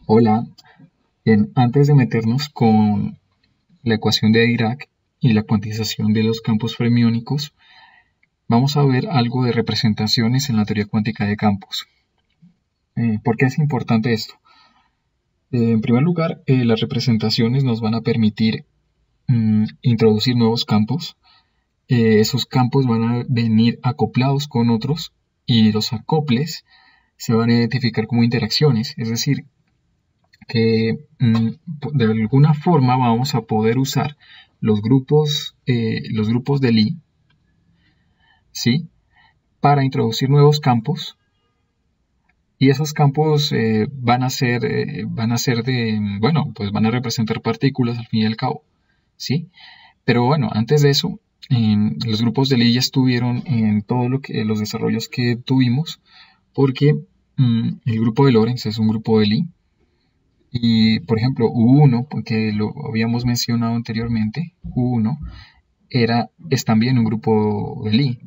Hola, bien, antes de meternos con la ecuación de Dirac y la cuantización de los campos fermiónicos, vamos a ver algo de representaciones en la teoría cuántica de campos. ¿Por qué es importante esto? En primer lugar, las representaciones nos van a permitir introducir nuevos campos. Esos campos van a venir acoplados con otros y los acoples se van a identificar como interacciones, es decir, que de alguna forma vamos a poder usar los grupos de Lie, ¿sí? Para introducir nuevos campos y esos campos van a ser bueno, pues van a representar partículas al fin y al cabo, ¿sí? Pero bueno, antes de eso, los grupos de Lie ya estuvieron en todo los desarrollos que tuvimos, porque el grupo de Lorentz es un grupo de Lie. Y, por ejemplo, U1, porque lo habíamos mencionado anteriormente, U1 es también un grupo de Lie.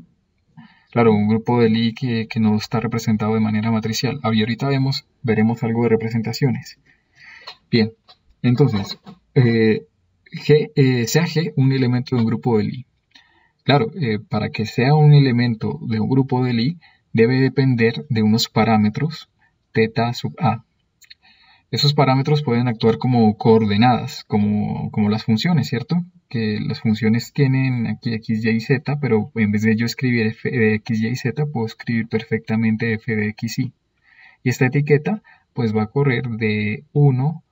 Claro, un grupo de Lie que no está representado de manera matricial. Y ahorita veremos algo de representaciones. Bien, entonces, sea G un elemento de un grupo de Lie. Claro, para que sea un elemento de un grupo de Lie, debe depender de unos parámetros θ sub A. Esos parámetros pueden actuar como coordenadas, como las funciones, ¿cierto? Que las funciones tienen aquí x, y, z, pero en vez de yo escribir f de x, y, z, puedo escribir perfectamente f de x, y. Y esta etiqueta pues va a correr de 1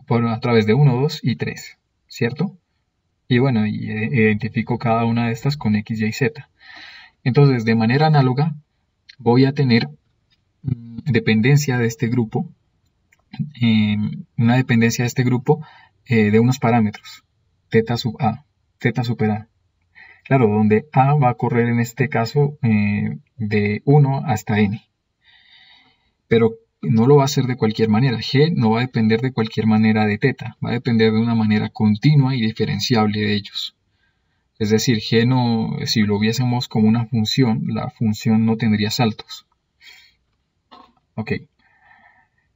a través de 1, 2 y 3, ¿cierto? Y bueno, identifico cada una de estas con x, y, z. Entonces, de manera análoga, voy a tener dependencia de este grupo, una dependencia de este grupo de unos parámetros, θ sub A, θ super A. Claro, donde A va a correr en este caso de 1 hasta n. Pero no lo va a hacer de cualquier manera. G no va a depender de cualquier manera de θ, va a depender de una manera continua y diferenciable de ellos. Es decir, G no, si lo viésemos como una función, la función no tendría saltos. Ok.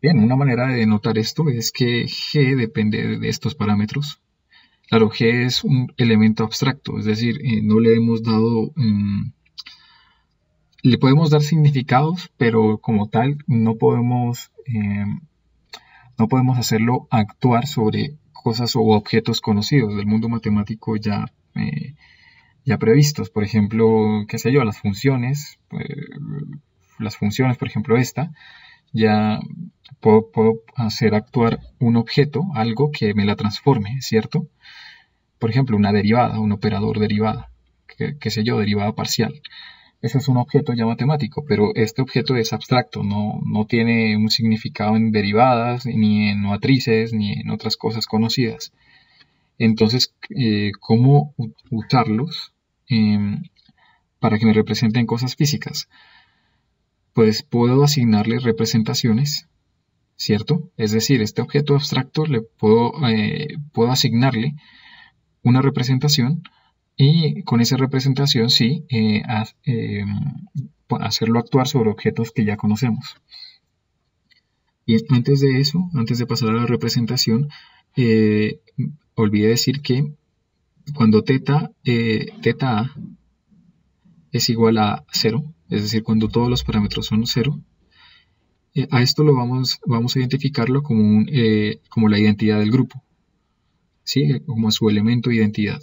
Bien, una manera de notar esto es que G depende de estos parámetros. Claro, G es un elemento abstracto, es decir, no le hemos dado, le podemos dar significados, pero como tal no podemos hacerlo actuar sobre cosas o objetos conocidos del mundo matemático ya previstos. Por ejemplo, qué sé yo, las funciones, por ejemplo esta, ya puedo hacer actuar un objeto, algo que me la transforme, ¿cierto? Por ejemplo, una derivada, un operador derivada, qué sé yo, derivada parcial. Ese es un objeto ya matemático, pero este objeto es abstracto, no tiene un significado en derivadas, ni en matrices, ni en otras cosas conocidas. Entonces, ¿cómo usarlos para que me representen cosas físicas? Pues puedo asignarle representaciones, ¿cierto? Es decir, este objeto abstracto puedo asignarle una representación y con esa representación sí hacerlo actuar sobre objetos que ya conocemos. Y antes de eso, antes de pasar a la representación, olvidé decir que cuando θ es igual a 0, es decir, cuando todos los parámetros son 0, a esto vamos a identificarlo como la identidad del grupo, ¿sí? Como su elemento de identidad.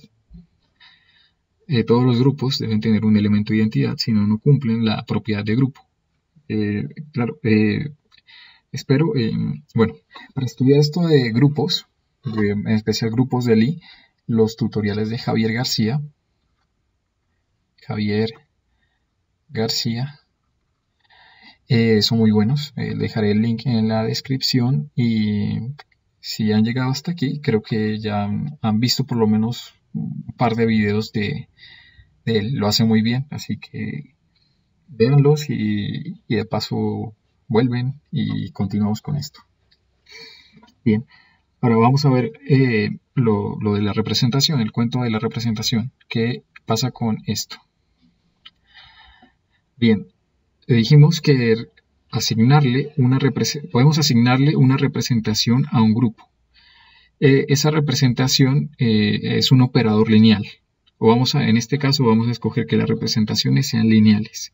Todos los grupos deben tener un elemento de identidad, si no, no cumplen la propiedad de grupo. Claro, espero, bueno, para estudiar esto de grupos, en especial grupos de Lie, los tutoriales de Javier García, son muy buenos. Dejaré el link en la descripción y si han llegado hasta aquí, creo que ya han visto por lo menos un par de videos de él. Lo hace muy bien, así que véanlos y de paso vuelven y continuamos con esto. Bien, ahora vamos a ver lo de la representación, el cuento de la representación. ¿Qué pasa con esto? Bien, dijimos que podemos asignarle una representación a un grupo. Esa representación es un operador lineal. En este caso vamos a escoger que las representaciones sean lineales.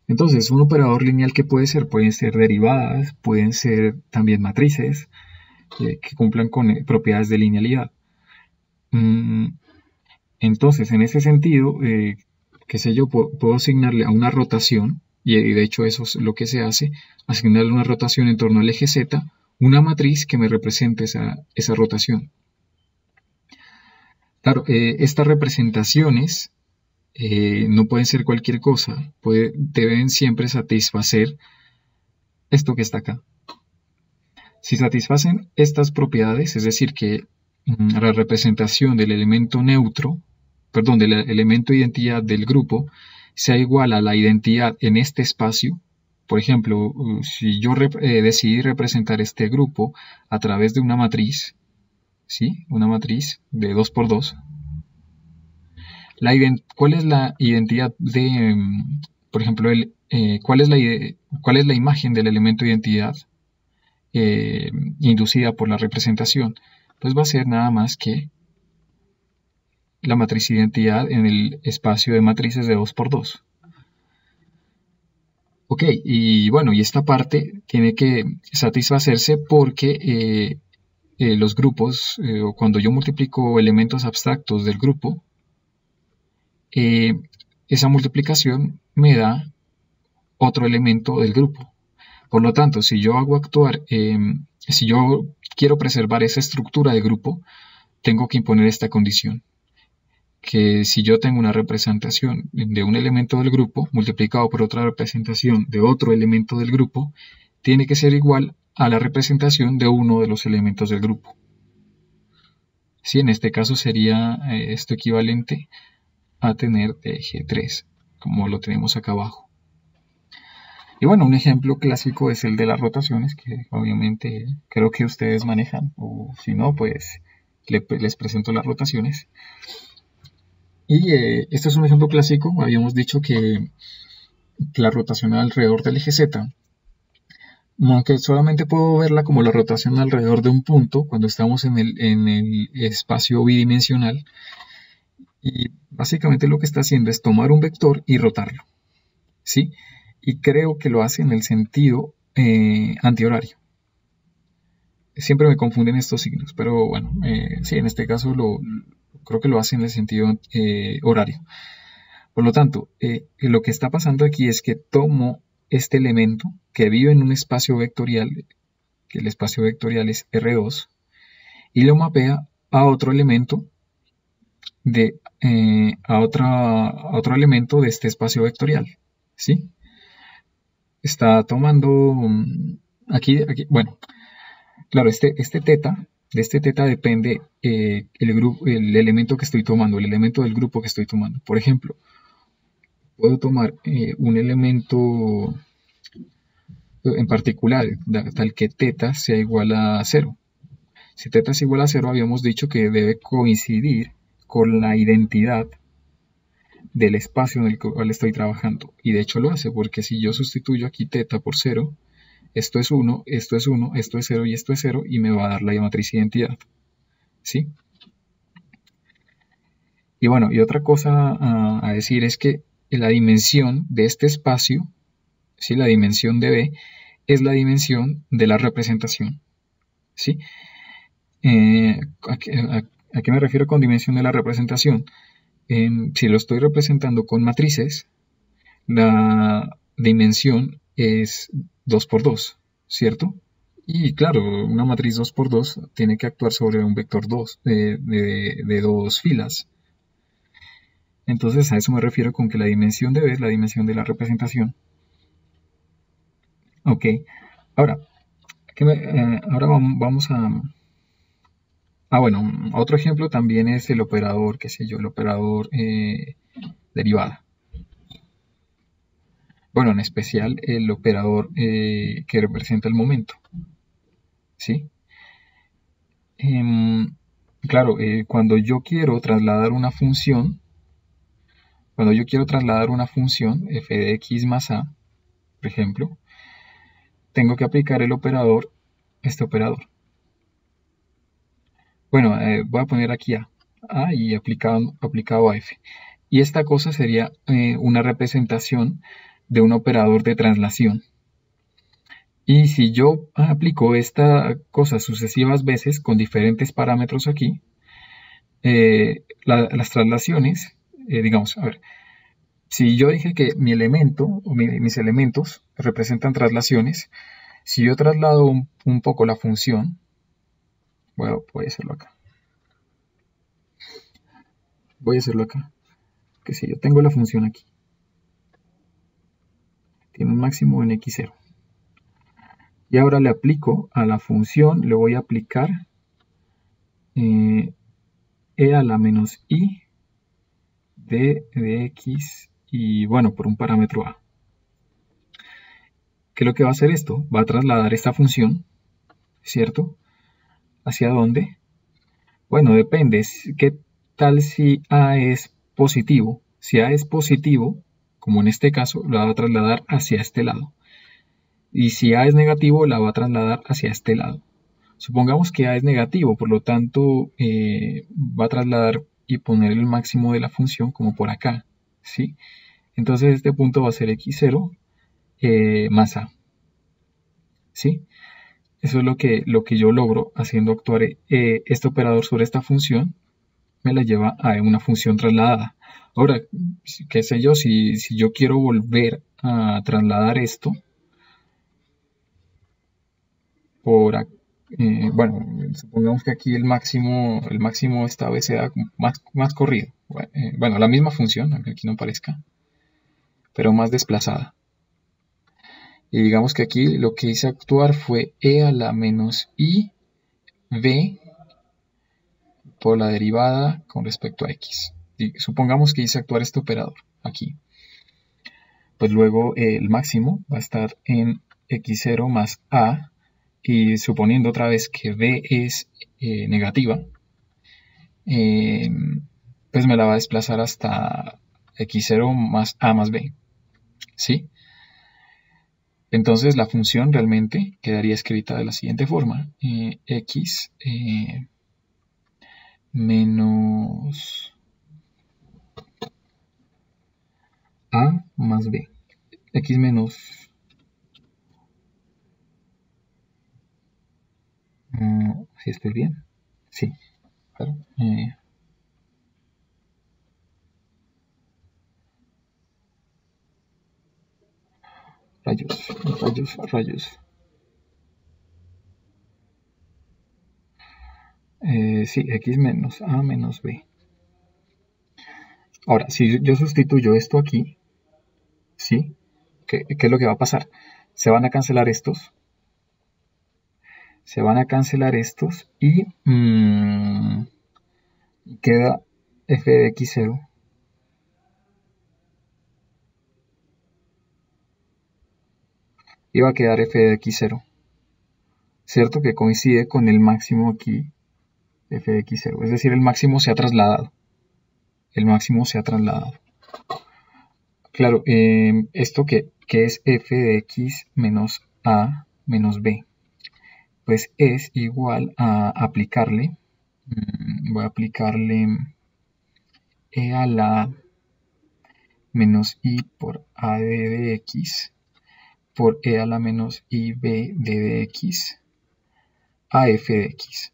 Entonces, un operador lineal que pueden ser derivadas, pueden ser también matrices que cumplan con propiedades de linealidad. Entonces, en ese sentido, qué sé yo, puedo asignarle a una rotación, y de hecho eso es lo que se hace, asignarle una rotación en torno al eje Z, una matriz que me represente esa rotación. Claro, estas representaciones no pueden ser cualquier cosa, deben siempre satisfacer esto que está acá. Si satisfacen estas propiedades, es decir, que la representación del elemento neutro, perdón, del elemento identidad del grupo, sea igual a la identidad en este espacio. Por ejemplo, si yo decidí representar este grupo a través de una matriz, ¿sí? Una matriz de 2×2. ¿Cuál es la identidad de, por ejemplo, cuál es la imagen del elemento identidad inducida por la representación? Pues va a ser nada más que la matriz identidad en el espacio de matrices de 2×2. Ok, y bueno, y esta parte tiene que satisfacerse porque los grupos, o cuando yo multiplico elementos abstractos del grupo, esa multiplicación me da otro elemento del grupo. Por lo tanto, si yo quiero preservar esa estructura de grupo, tengo que imponer esta condición, que si yo tengo una representación de un elemento del grupo multiplicado por otra representación de otro elemento del grupo, tiene que ser igual a la representación de uno de los elementos del grupo. Sí, en este caso sería esto equivalente a tener eje 3, como lo tenemos acá abajo. Y bueno, un ejemplo clásico es el de las rotaciones, que obviamente creo que ustedes manejan, o si no, pues les presento las rotaciones. Y este es un ejemplo clásico. Habíamos dicho que la rotación alrededor del eje Z, aunque solamente puedo verla como la rotación alrededor de un punto cuando estamos en el espacio bidimensional, y básicamente lo que está haciendo es tomar un vector y rotarlo, ¿sí? Y creo que lo hace en el sentido antihorario. Siempre me confunden estos signos, pero bueno, sí, en este caso creo que lo hace en el sentido horario. Por lo tanto, lo que está pasando aquí es que tomo este elemento que vive en un espacio vectorial, que el espacio vectorial es R2, y lo mapea a otro elemento a otro elemento de este espacio vectorial, ¿sí? Está tomando aquí, bueno, claro, de este teta depende el elemento que estoy tomando, el elemento del grupo que estoy tomando. Por ejemplo, puedo tomar un elemento en particular, tal que teta sea igual a 0. Si teta es igual a 0, habíamos dicho que debe coincidir con la identidad del espacio en el cual estoy trabajando. Y de hecho lo hace, porque si yo sustituyo aquí teta por 0, esto es 1, esto es 1, esto es 0 y esto es 0, y me va a dar la matriz identidad. ¿Sí? Y bueno, y otra cosa a decir es que la dimensión de este espacio, ¿sí? La dimensión de B, es la dimensión de la representación. ¿Sí? ¿A qué me refiero con dimensión de la representación? Si lo estoy representando con matrices, la dimensión es 2×2, ¿cierto? Y claro, una matriz 2×2 tiene que actuar sobre un vector 2 de 2 filas. Entonces a eso me refiero con que la dimensión de B es la dimensión de la representación. Ok, ahora vamos a... bueno, otro ejemplo también es el operador, qué sé yo, el operador derivada. Bueno, en especial el operador que representa el momento. ¿Sí? Claro, cuando yo quiero trasladar una función, f de x más a, por ejemplo, tengo que aplicar el operador, este operador. Bueno, voy a poner aquí A y aplicado a F. Y esta cosa sería una representación de un operador de traslación. Y si yo aplico esta cosa sucesivas veces con diferentes parámetros aquí, las traslaciones, digamos, a ver, si yo dije que mi elemento o mis elementos representan traslaciones, si yo traslado un poco la función, bueno, voy a hacerlo acá. Que si yo tengo la función aquí, tiene un máximo en x0. Y ahora le aplico a la función, le voy a aplicar e a la menos i de x y bueno, por un parámetro a. ¿Qué es lo que va a hacer esto? Va a trasladar esta función, ¿cierto? ¿Hacia dónde? Bueno, depende. ¿Qué tal si a es positivo? Si a es positivo, como en este caso, la va a trasladar hacia este lado. Y si a es negativo, la va a trasladar hacia este lado. Supongamos que a es negativo, por lo tanto, va a trasladar y poner el máximo de la función como por acá, ¿sí? Entonces este punto va a ser x0 más a, ¿sí? Eso es lo que yo logro haciendo actuar este operador sobre esta función, me la lleva a una función trasladada. Ahora, qué sé yo, si yo quiero volver a trasladar esto por aquí, bueno, supongamos que aquí el máximo esta vez se da más corrido. Bueno, la misma función, aunque aquí no parezca, pero más desplazada. Y digamos que aquí lo que hice actuar fue e a la menos i v por la derivada con respecto a x. Y supongamos que hice actuar este operador aquí. Pues luego el máximo va a estar en x0 más a, y suponiendo otra vez que b es negativa, pues me la va a desplazar hasta x0 más a más b, ¿sí? Entonces la función realmente quedaría escrita de la siguiente forma, x menos a más b, x menos, si estoy bien, sí, claro, rayos. Sí, x menos a menos b. Ahora, si yo sustituyo esto aquí, ¿sí? ¿Qué es lo que va a pasar? Se van a cancelar estos. Y queda f de x0. Y va a quedar f de x0. ¿Cierto? Que coincide con el máximo aquí, f de x0. Es decir, el máximo se ha trasladado. Claro, esto que es f de x menos a menos b, pues es igual a aplicarle, voy a aplicarle e a la menos i por a de x por e a la menos ib de x a f de x.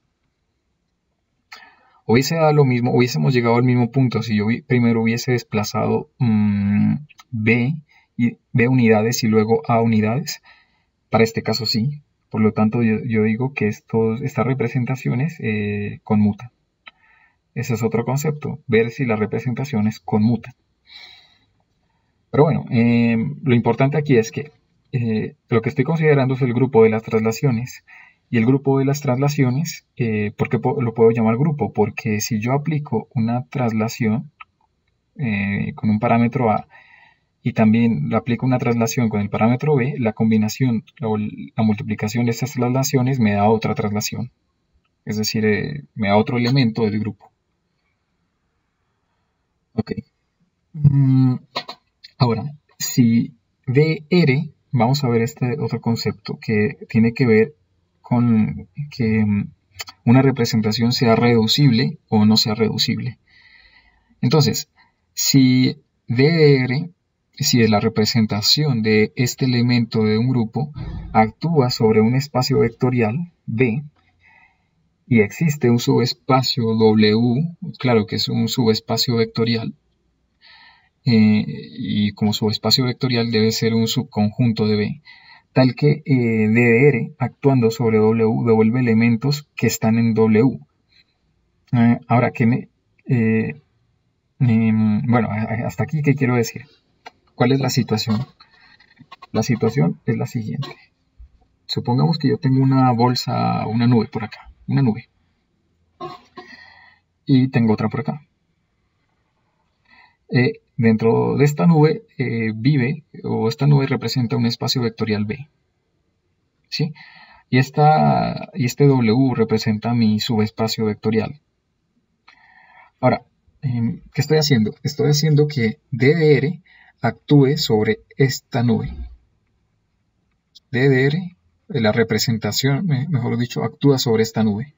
Hubiese dado lo mismo, hubiésemos llegado al mismo punto si yo primero hubiese desplazado b unidades y luego a unidades. Para este caso sí. Por lo tanto, yo digo que estas representaciones conmutan. Ese es otro concepto, ver si las representaciones conmutan. Pero bueno, lo importante aquí es que lo que estoy considerando es el grupo de las traslaciones. Y el grupo de las traslaciones, ¿por qué lo puedo llamar grupo? Porque si yo aplico una traslación con un parámetro A y también le aplico una traslación con el parámetro B, la combinación o la multiplicación de estas traslaciones me da otra traslación. Es decir, me da otro elemento del grupo. Ok. Ahora, si dr vamos a ver este otro concepto que tiene que ver con que una representación sea reducible o no sea reducible. Entonces, si DDR, si la representación de este elemento de un grupo actúa sobre un espacio vectorial B y existe un subespacio W, claro que es un subespacio vectorial, y como subespacio vectorial debe ser un subconjunto de B, tal que DDR actuando sobre W devuelve elementos que están en W. Ahora, bueno, hasta aquí, ¿qué quiero decir? ¿Cuál es la situación? La situación es la siguiente. Supongamos que yo tengo una bolsa, una nube por acá, una nube, y tengo otra por acá. Dentro de esta nube vive, o esta nube representa un espacio vectorial B, ¿sí? Y este W representa mi subespacio vectorial. Ahora, ¿qué estoy haciendo? Estoy haciendo que DDR actúe sobre esta nube. DDR, la representación, mejor dicho, actúa sobre esta nube.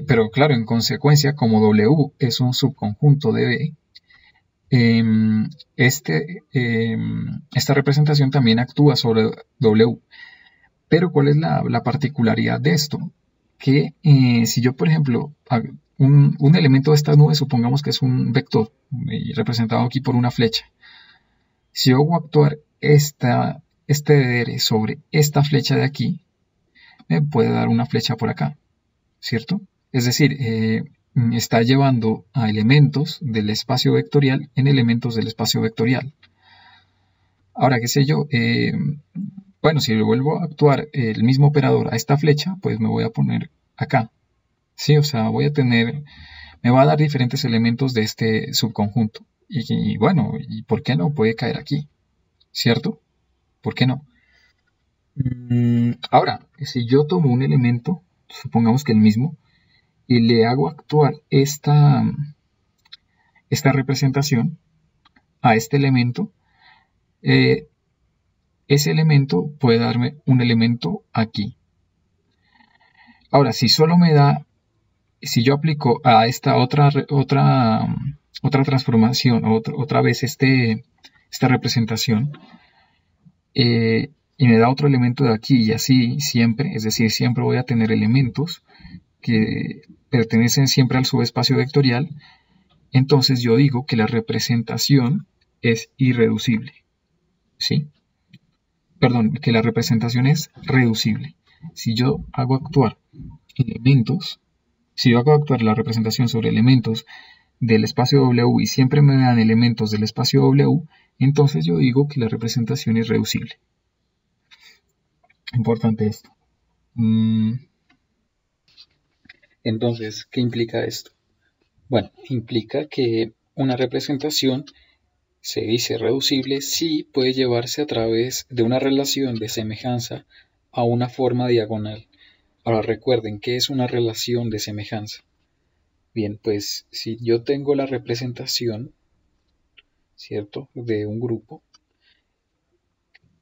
Pero claro, en consecuencia, como W es un subconjunto de B, esta representación también actúa sobre W. Pero ¿cuál es la particularidad de esto? Que si yo, por ejemplo, un elemento de esta nube, supongamos que es un vector, representado aquí por una flecha. Si yo hago actuar este DDR sobre esta flecha de aquí, me puede dar una flecha por acá, ¿cierto? Es decir, está llevando a elementos del espacio vectorial en elementos del espacio vectorial. Ahora, qué sé yo, bueno, si le vuelvo a actuar el mismo operador a esta flecha, pues me voy a poner acá. Sí, o sea, me va a dar diferentes elementos de este subconjunto. Y bueno, ¿y por qué no? Puede caer aquí, ¿cierto? ¿Por qué no? Ahora, si yo tomo un elemento, supongamos que el mismo, y le hago actuar esta representación a este elemento, ese elemento puede darme un elemento aquí. Ahora, si yo aplico a esta otra transformación, otra vez esta representación, y me da otro elemento de aquí y así siempre, es decir, siempre voy a tener elementos que pertenecen siempre al subespacio vectorial, entonces yo digo que la representación es irreducible, ¿sí? Perdón, que la representación es reducible. Si yo hago actuar la representación sobre elementos del espacio W y siempre me dan elementos del espacio W, entonces yo digo que la representación es reducible. Importante esto. Entonces, ¿qué implica esto? Bueno, implica que una representación se dice reducible si puede llevarse a través de una relación de semejanza a una forma diagonal. Ahora recuerden, ¿qué es una relación de semejanza? Bien, pues si yo tengo la representación, ¿cierto?, de un grupo,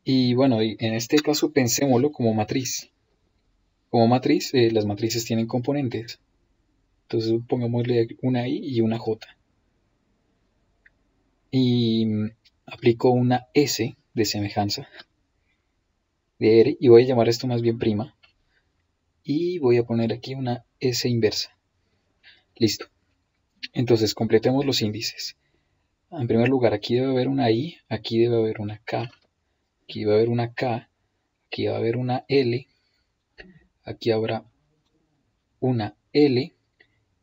y bueno, en este caso pensémoslo como matriz. Como matriz, las matrices tienen componentes. Entonces pongámosle una I y una J. Y aplico una S de semejanza de R y voy a llamar esto más bien prima. Y voy a poner aquí una S inversa. Listo. Entonces completemos los índices. En primer lugar, aquí debe haber una I, aquí debe haber una K, aquí va a haber una K, aquí va a haber una L, aquí habrá una L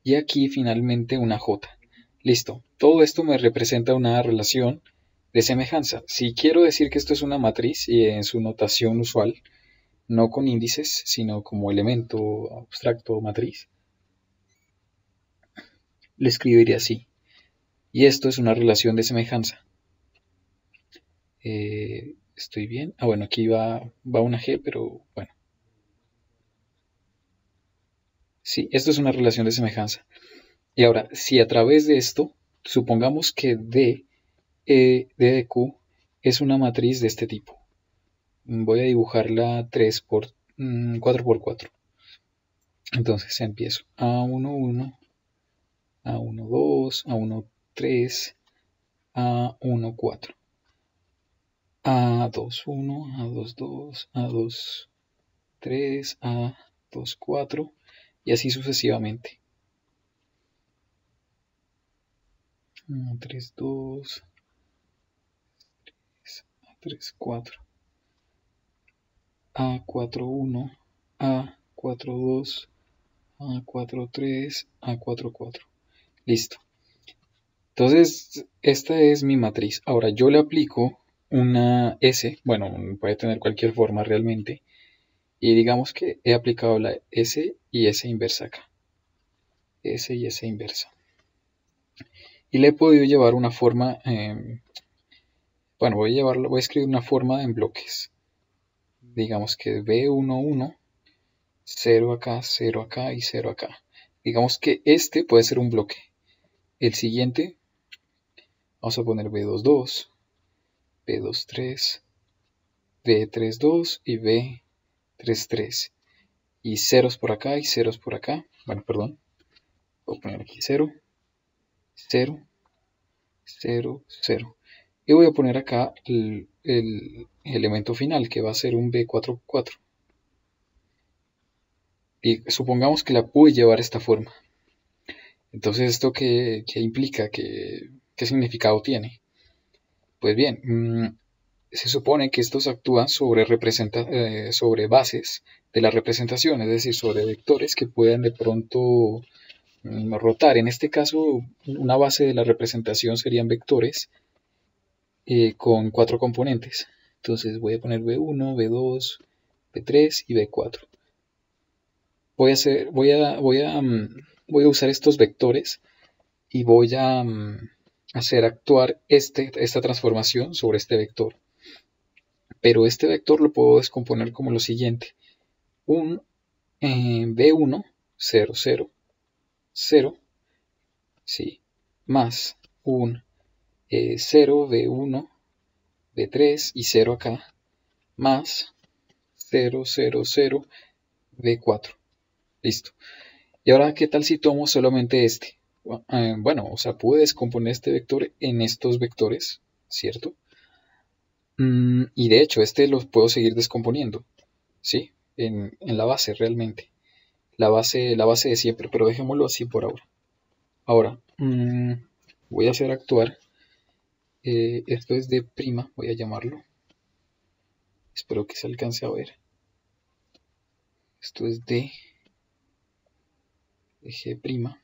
y aquí finalmente una J. Listo, todo esto me representa una relación de semejanza. Si quiero decir que esto es una matriz y en su notación usual, no con índices, sino como elemento abstracto matriz, le escribiría así. Y esto es una relación de semejanza. ¿Estoy bien? Ah, bueno, aquí va una G, pero bueno. Sí, esto es una relación de semejanza. Y ahora, si a través de esto, supongamos que D de Q es una matriz de este tipo. Voy a dibujarla 4 por 4. Entonces empiezo A1, 1, A1, 2, A1, 3, A1, 4, A2, 1, A2, 2, A2, 3, A2, 4 y así sucesivamente. A3, 2, A3, 4, A4, 1, A4, 2, A4, 3, A4, 4. Listo. Entonces, esta es mi matriz. Ahora yo le aplico una S, bueno, puede tener cualquier forma realmente, y digamos que he aplicado la S y S inversa acá. S y S inversa. Y le he podido llevar una forma, bueno, voy a escribir una forma en bloques. Digamos que B1, 1, 0 acá y 0 acá. Digamos que este puede ser un bloque. El siguiente, vamos a poner B2, 2, B2, 3, B3, 2 y B3, 3. Y ceros por acá y ceros por acá. Bueno, perdón. Voy a poner aquí 0, 0, 0, 0. Y voy a poner acá el elemento final, que va a ser un B4, 4. Y supongamos que la pude llevar esta forma. Entonces, ¿esto qué implica? ¿Qué significado tiene? Pues bien, se supone que estos actúan sobre bases de la representación, es decir, sobre vectores que puedan de pronto rotar. En este caso, una base de la representación serían vectores con 4 componentes. Entonces voy a poner B1, B2, B3 y B4. Voy a usar estos vectores y voy a hacer actuar esta transformación sobre este vector. Pero este vector lo puedo descomponer como lo siguiente. Un B1, 0, 0, 0, ¿sí? Más un 0, B1, B3 y 0 acá, más 0, 0, 0, B4. Listo. Y ahora, ¿qué tal si tomo solamente este? Bueno, o sea, pude descomponer este vector en estos vectores, ¿cierto? Y de hecho, este los puedo seguir descomponiendo, ¿sí? En la base realmente. La base de siempre, pero dejémoslo así por ahora. Ahora, voy a hacer actuar. Esto es de prima, voy a llamarlo. Espero que se alcance a ver. Esto es de G'.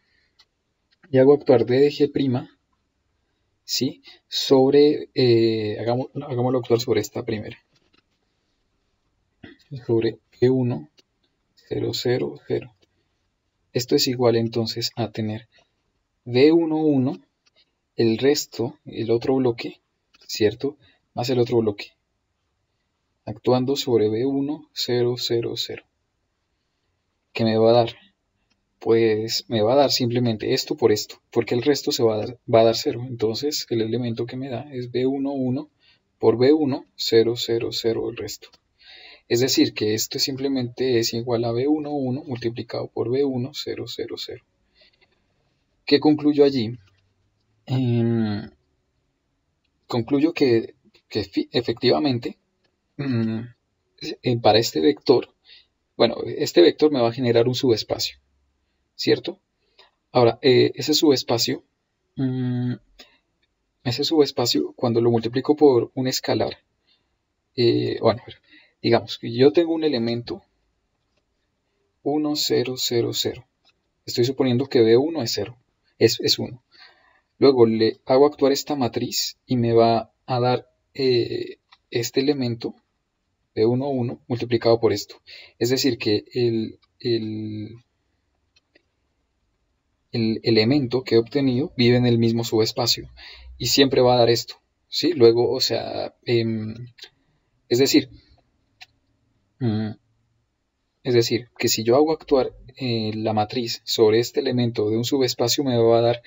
Y hago actuar D de G', ¿sí? Sobre, hagámoslo actuar sobre esta primera. Sobre E1, 0, 0, 0. Esto es igual entonces a tener D1, 1, el resto, el otro bloque, ¿cierto? Más el otro bloque. Actuando sobre B1, 0, 0, 0. ¿Qué me va a dar? Pues me va a dar simplemente esto por esto, porque el resto va a dar 0. Entonces el elemento que me da es B1, 1 por B1, 0, 0, 0 el resto. Es decir, que esto simplemente es igual a B1, 1 multiplicado por B1, 0, 0, 0. ¿Qué concluyo allí? Concluyo que efectivamente para este vector, bueno, este vector me va a generar un subespacio, ¿cierto? Ahora, ese subespacio, cuando lo multiplico por un escalar, bueno, digamos que yo tengo un elemento 1, 0, 0, 0. Estoy suponiendo que B1 es 0, es 1. Luego le hago actuar esta matriz y me va a dar este elemento B1, 1 multiplicado por esto. Es decir, que el elemento que he obtenido vive en el mismo subespacio y siempre va a dar esto, ¿sí? Luego, o sea, es decir, que si yo hago actuar la matriz sobre este elemento de un subespacio, me va a dar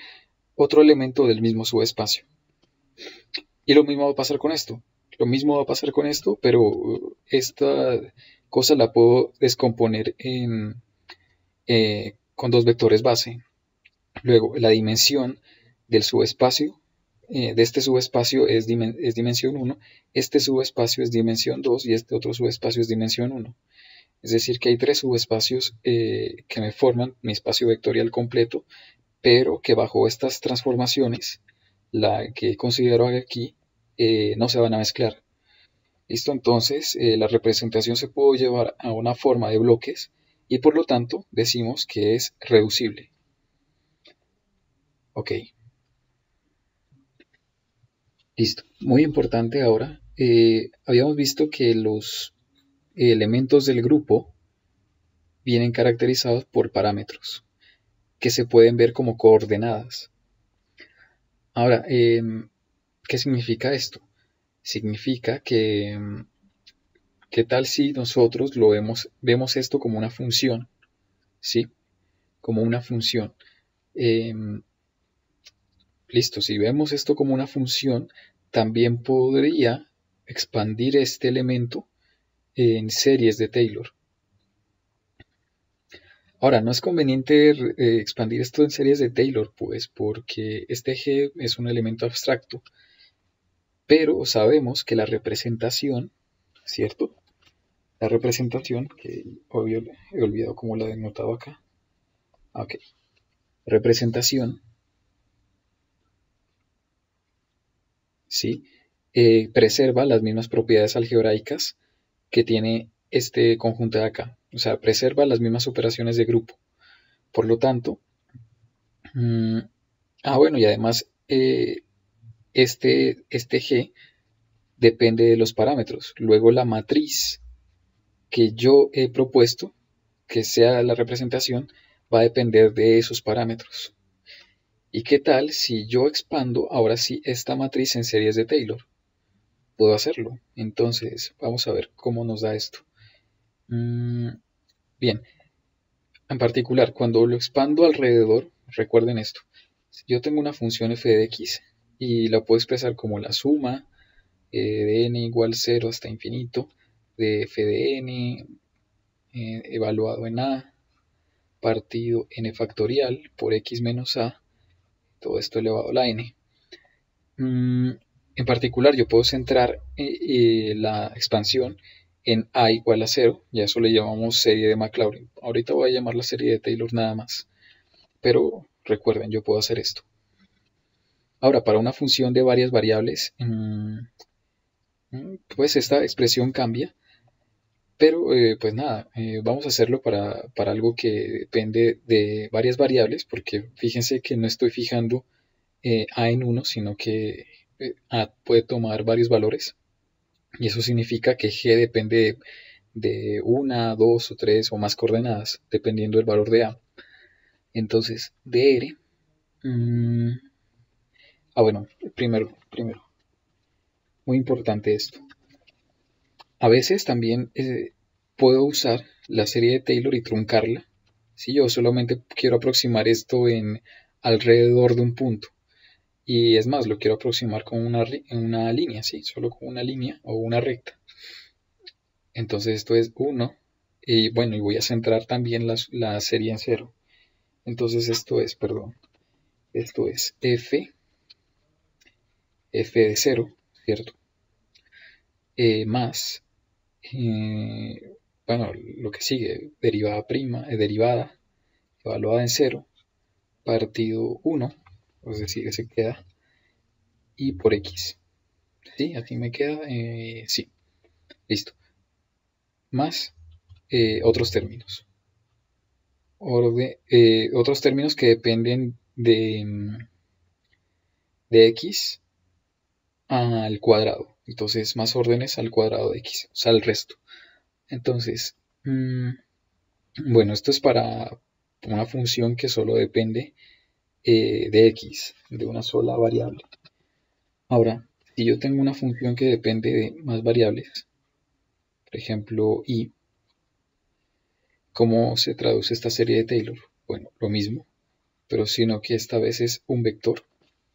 otro elemento del mismo subespacio. Y lo mismo va a pasar con esto. Lo mismo va a pasar con esto, pero esta cosa la puedo descomponer con dos vectores base. Luego, la dimensión del subespacio, de este subespacio es dimensión 1, este subespacio es dimensión 2 y este otro subespacio es dimensión 1. Es decir, que hay tres subespacios que me forman mi espacio vectorial completo, pero que bajo estas transformaciones, la que considero aquí, no se van a mezclar. ¿Listo? Entonces, la representación se puede llevar a una forma de bloques y por lo tanto decimos que es reducible. Ok, listo. Muy importante ahora, habíamos visto que los elementos del grupo vienen caracterizados por parámetros que se pueden ver como coordenadas. Ahora, ¿qué significa esto? Significa que, ¿qué tal si nosotros vemos esto como una función? ¿Sí? Como una función. Listo, si vemos esto como una función, también podría expandir este elemento en series de Taylor. Ahora, no es conveniente expandir esto en series de Taylor, pues, porque este G es un elemento abstracto, pero sabemos que la representación, ¿cierto? La representación, que obvio he olvidado cómo la he denotado acá. Ok. Representación, ¿sí? Preserva las mismas propiedades algebraicas que tiene este conjunto de acá. O sea, preserva las mismas operaciones de grupo. Por lo tanto, bueno, y además este G depende de los parámetros. Luego la matriz que yo he propuesto, que sea la representación, va a depender de esos parámetros. ¿Y qué tal si yo expando ahora sí esta matriz en series de Taylor? Puedo hacerlo. Entonces, vamos a ver cómo nos da esto. Bien, en particular, cuando lo expando alrededor, recuerden esto. Si yo tengo una función f de x y la puedo expresar como la suma de n igual 0 hasta infinito de f de n evaluado en a partido n factorial por x menos a, todo esto elevado a la n. En particular, yo puedo centrar la expansión en a igual a 0, y a eso le llamamos serie de Maclaurin. Ahorita voy a llamar la serie de Taylor nada más, pero recuerden, yo puedo hacer esto. Ahora, para una función de varias variables, pues esta expresión cambia, pero pues nada, vamos a hacerlo para algo que depende de varias variables, porque fíjense que no estoy fijando a en 1, sino que a puede tomar varios valores, y eso significa que g depende de una, dos o tres o más coordenadas, dependiendo del valor de a. Entonces, dr, bueno, primero, muy importante esto. A veces también puedo usar la serie de Taylor y truncarla. Si yo solamente quiero aproximar esto en alrededor de un punto. Y es más, lo quiero aproximar con una línea, ¿sí? Solo con una línea o una recta. Entonces esto es 1. Y bueno, y voy a centrar también la serie en 0. Entonces esto es f de 0, ¿cierto? Más, bueno, lo que sigue, derivada evaluada en 0, partido 1, es decir, se queda, y por x. ¿Sí? Así me queda, sí, listo. Más otros términos. Otros términos que dependen de x al cuadrado. Entonces, más órdenes al cuadrado de x, o sea, el resto. Entonces, bueno, esto es para una función que solo depende de x, de una sola variable. Ahora, si yo tengo una función que depende de más variables, por ejemplo, y, ¿cómo se traduce esta serie de Taylor? Bueno, lo mismo, pero sino que esta vez es un vector.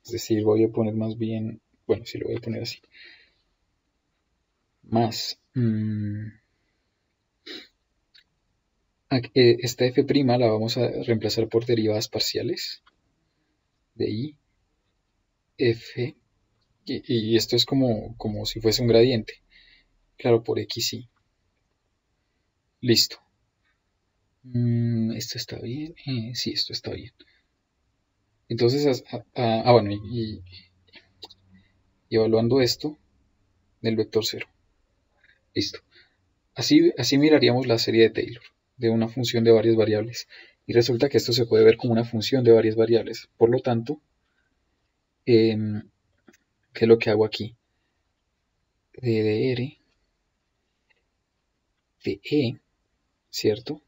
Es decir, voy a poner más bien, bueno, sí lo voy a poner así. más esta f' la vamos a reemplazar por derivadas parciales de i, f, y esto es como si fuese un gradiente, claro, por x, y. Listo. Esto está bien, sí, esto está bien. Entonces, bueno, y evaluando esto del vector 0. Listo. Así miraríamos la serie de Taylor de una función de varias variables. Y resulta que esto se puede ver como una función de varias variables. Por lo tanto, ¿qué es lo que hago aquí? De E, ¿cierto?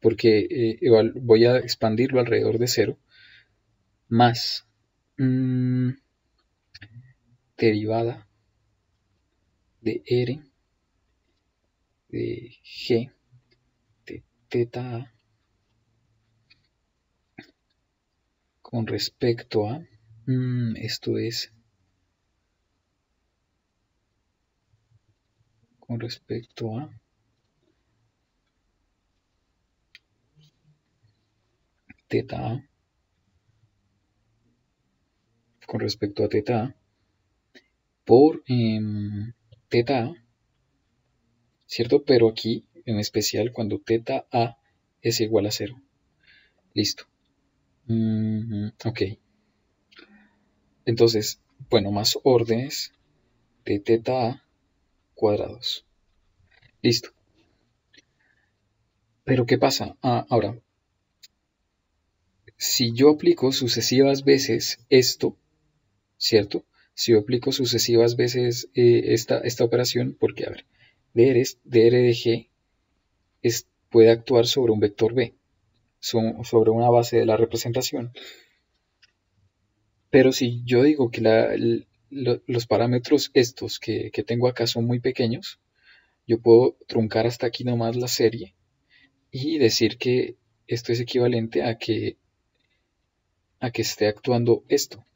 Porque voy a expandirlo alrededor de 0, más derivada de R de G de teta A con respecto a, esto es, con respecto a teta A, con respecto a teta A, por teta A, ¿cierto? Pero aquí, en especial, cuando teta A es igual a 0. Listo. Ok. Entonces, bueno, más órdenes de teta A cuadrados. Listo. Pero ¿qué pasa? Ahora, si yo aplico sucesivas veces esto, ¿cierto? Si yo aplico sucesivas veces esta operación, porque, a ver, dr de g puede actuar sobre un vector b, sobre una base de la representación. Pero si yo digo que los parámetros estos que tengo acá son muy pequeños, yo puedo truncar hasta aquí nomás la serie y decir que esto es equivalente a que esté actuando esto.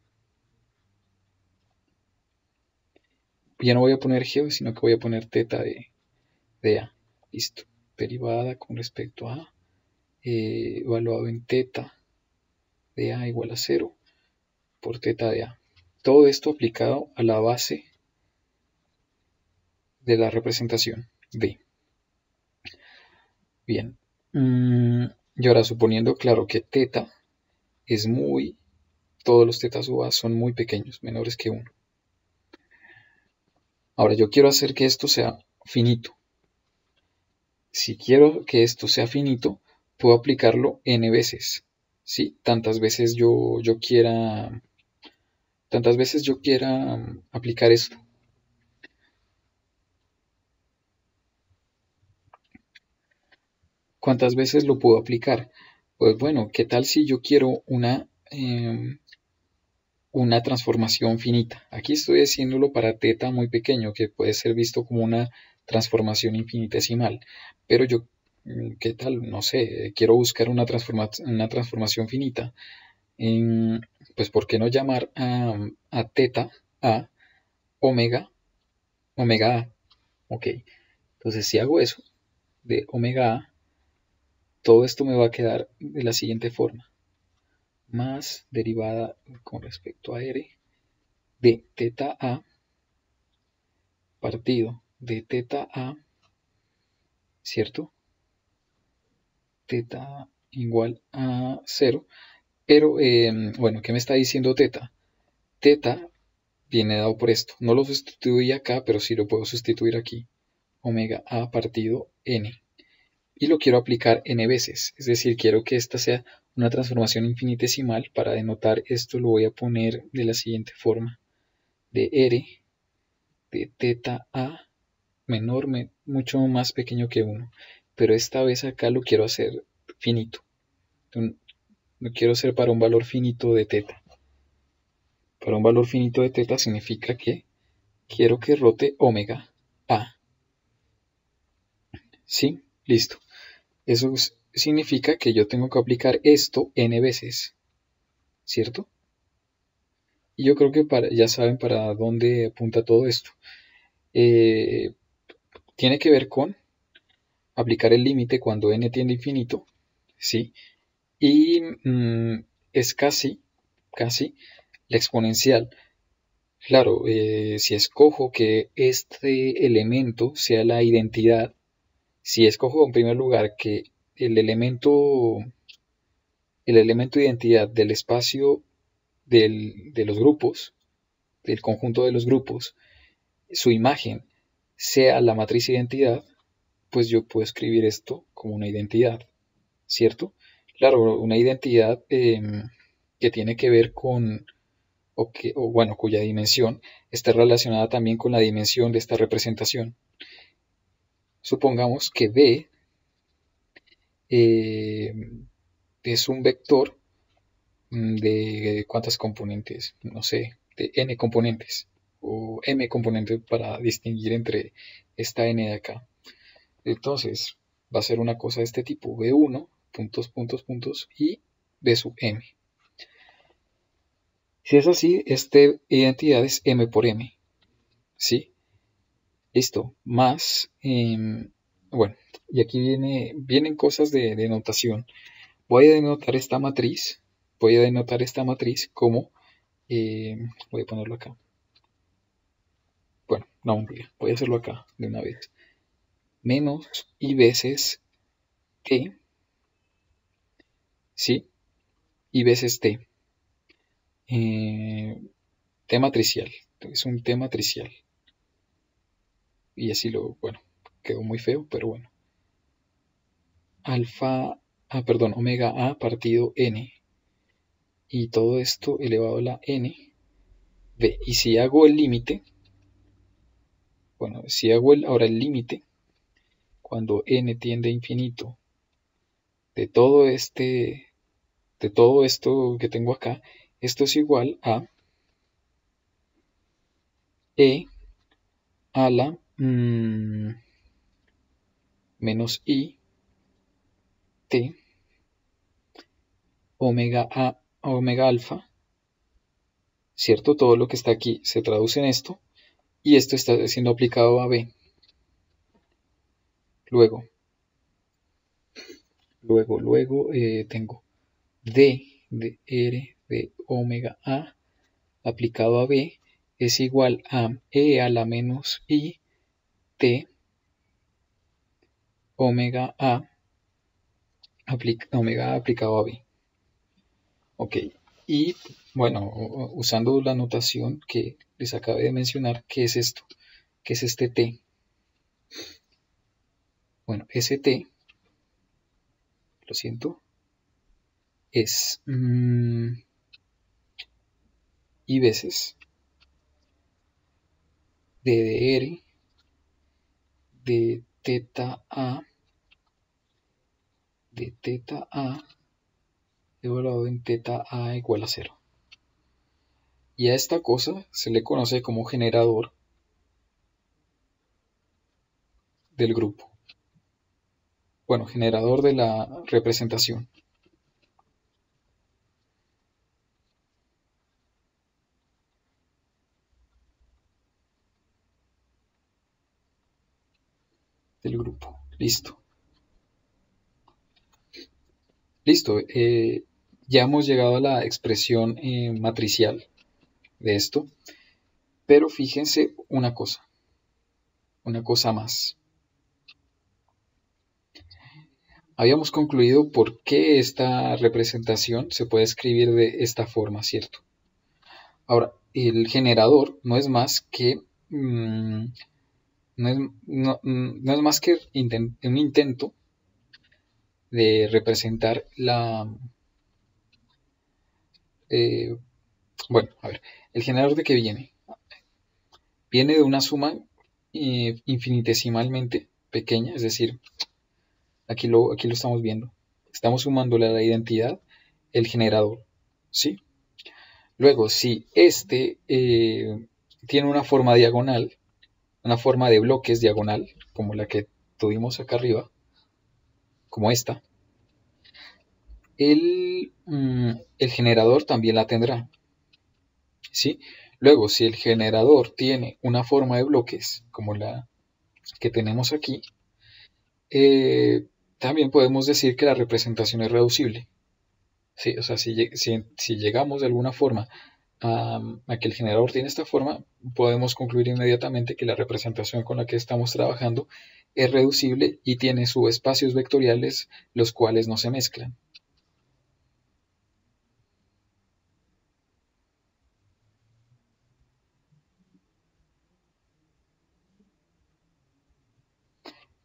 Ya no voy a poner g, sino que voy a poner teta de a. Listo. Derivada con respecto a evaluado en teta de a igual a 0 por teta de a. Todo esto aplicado a la base de la representación b. Bien. Y ahora suponiendo, claro, que teta es todos los tetas u a son muy pequeños, menores que 1. Ahora yo quiero hacer que esto sea finito. Si quiero que esto sea finito, puedo aplicarlo n veces. ¿Sí? Tantas veces yo quiera aplicar esto. ¿Cuántas veces lo puedo aplicar? Pues bueno, ¿qué tal si yo quiero una transformación finita? Aquí estoy haciéndolo para teta muy pequeño, que puede ser visto como una transformación infinitesimal. Pero yo, ¿qué tal? No sé, quiero buscar una transformación finita. Pues, ¿por qué no llamar a teta a omega a? Ok, entonces si hago eso, de omega a, todo esto me va a quedar de la siguiente forma. Más derivada con respecto a r de teta a partido de teta a, ¿cierto? Teta igual a 0. Pero, bueno, ¿qué me está diciendo teta? Teta viene dado por esto. No lo sustituí acá, pero sí lo puedo sustituir aquí. Omega a partido n. Y lo quiero aplicar n veces. Es decir, quiero que esta sea una transformación infinitesimal. Para denotar esto lo voy a poner de la siguiente forma. De r de teta a menor, mucho más pequeño que 1. Pero esta vez acá lo quiero hacer finito. Lo quiero hacer para un valor finito de teta. Para un valor finito de teta significa que quiero que rote omega a. ¿Sí? Listo. Eso significa que yo tengo que aplicar esto n veces. ¿Cierto? Y yo creo que ya saben para dónde apunta todo esto. tiene que ver con aplicar el límite cuando n tiende a infinito, ¿sí? Y es casi la exponencial. Claro, si escojo que este elemento sea la identidad, si escojo en primer lugar que el elemento, el elemento de identidad del espacio de los grupos, del conjunto de los grupos, su imagen sea la matriz identidad, pues yo puedo escribir esto como una identidad, ¿cierto? Claro, una identidad que tiene que ver con, bueno, cuya dimensión está relacionada también con la dimensión de esta representación. Supongamos que B es un vector de cuántas componentes, no sé, de n componentes o m componentes para distinguir entre esta n de acá. Entonces va a ser una cosa de este tipo, B1, puntos, puntos, puntos y B sub m. Si es así, esta identidad es m por m, ¿sí? Listo, más, bueno, y aquí vienen cosas de notación. Voy a denotar esta matriz, como, voy a ponerlo acá. Bueno, no, voy a hacerlo acá de una vez. Menos y veces t, ¿sí? Y veces t. T matricial, es un T matricial. Y así bueno, quedó muy feo, pero bueno. Omega a partido n. Y todo esto elevado a la n. B. Y si hago el límite, bueno, si hago ahora el límite, cuando n tiende a infinito, de todo esto que tengo acá, esto es igual a e a la menos i t omega alfa, ¿cierto? Todo lo que está aquí se traduce en esto y esto está siendo aplicado a b. Luego tengo d de r de omega a aplicado a b es igual a e a la menos i t omega a aplicado a b. Ok, y bueno, usando la notación que les acabé de mencionar, ¿qué es esto? ¿Qué es este t? Bueno, ese t, lo siento, es y veces d de r de teta a evaluado en teta a igual a 0. Y a esta cosa se le conoce como generador del grupo. Bueno, generador de la representación. Del grupo. Listo. Listo. Ya hemos llegado a la expresión matricial de esto. Pero fíjense una cosa más. Habíamos concluido por qué esta representación se puede escribir de esta forma, ¿cierto? Ahora, el generador no es más que no es más que un intento de representar bueno, a ver, el generador de qué viene. Viene de una suma infinitesimalmente pequeña, es decir, aquí lo estamos viendo. Estamos sumándole a la identidad el generador, ¿sí? Luego, si este tiene una forma diagonal, una forma de bloques diagonal, como la que tuvimos acá arriba, como esta, el generador también la tendrá, ¿sí? Luego, si el generador tiene una forma de bloques, como la que tenemos aquí, también podemos decir que la representación es reducible. Sí, o sea, si llegamos de alguna forma a que el generador tiene esta forma, podemos concluir inmediatamente que la representación con la que estamos trabajando es reducible y tiene subespacios vectoriales los cuales no se mezclan.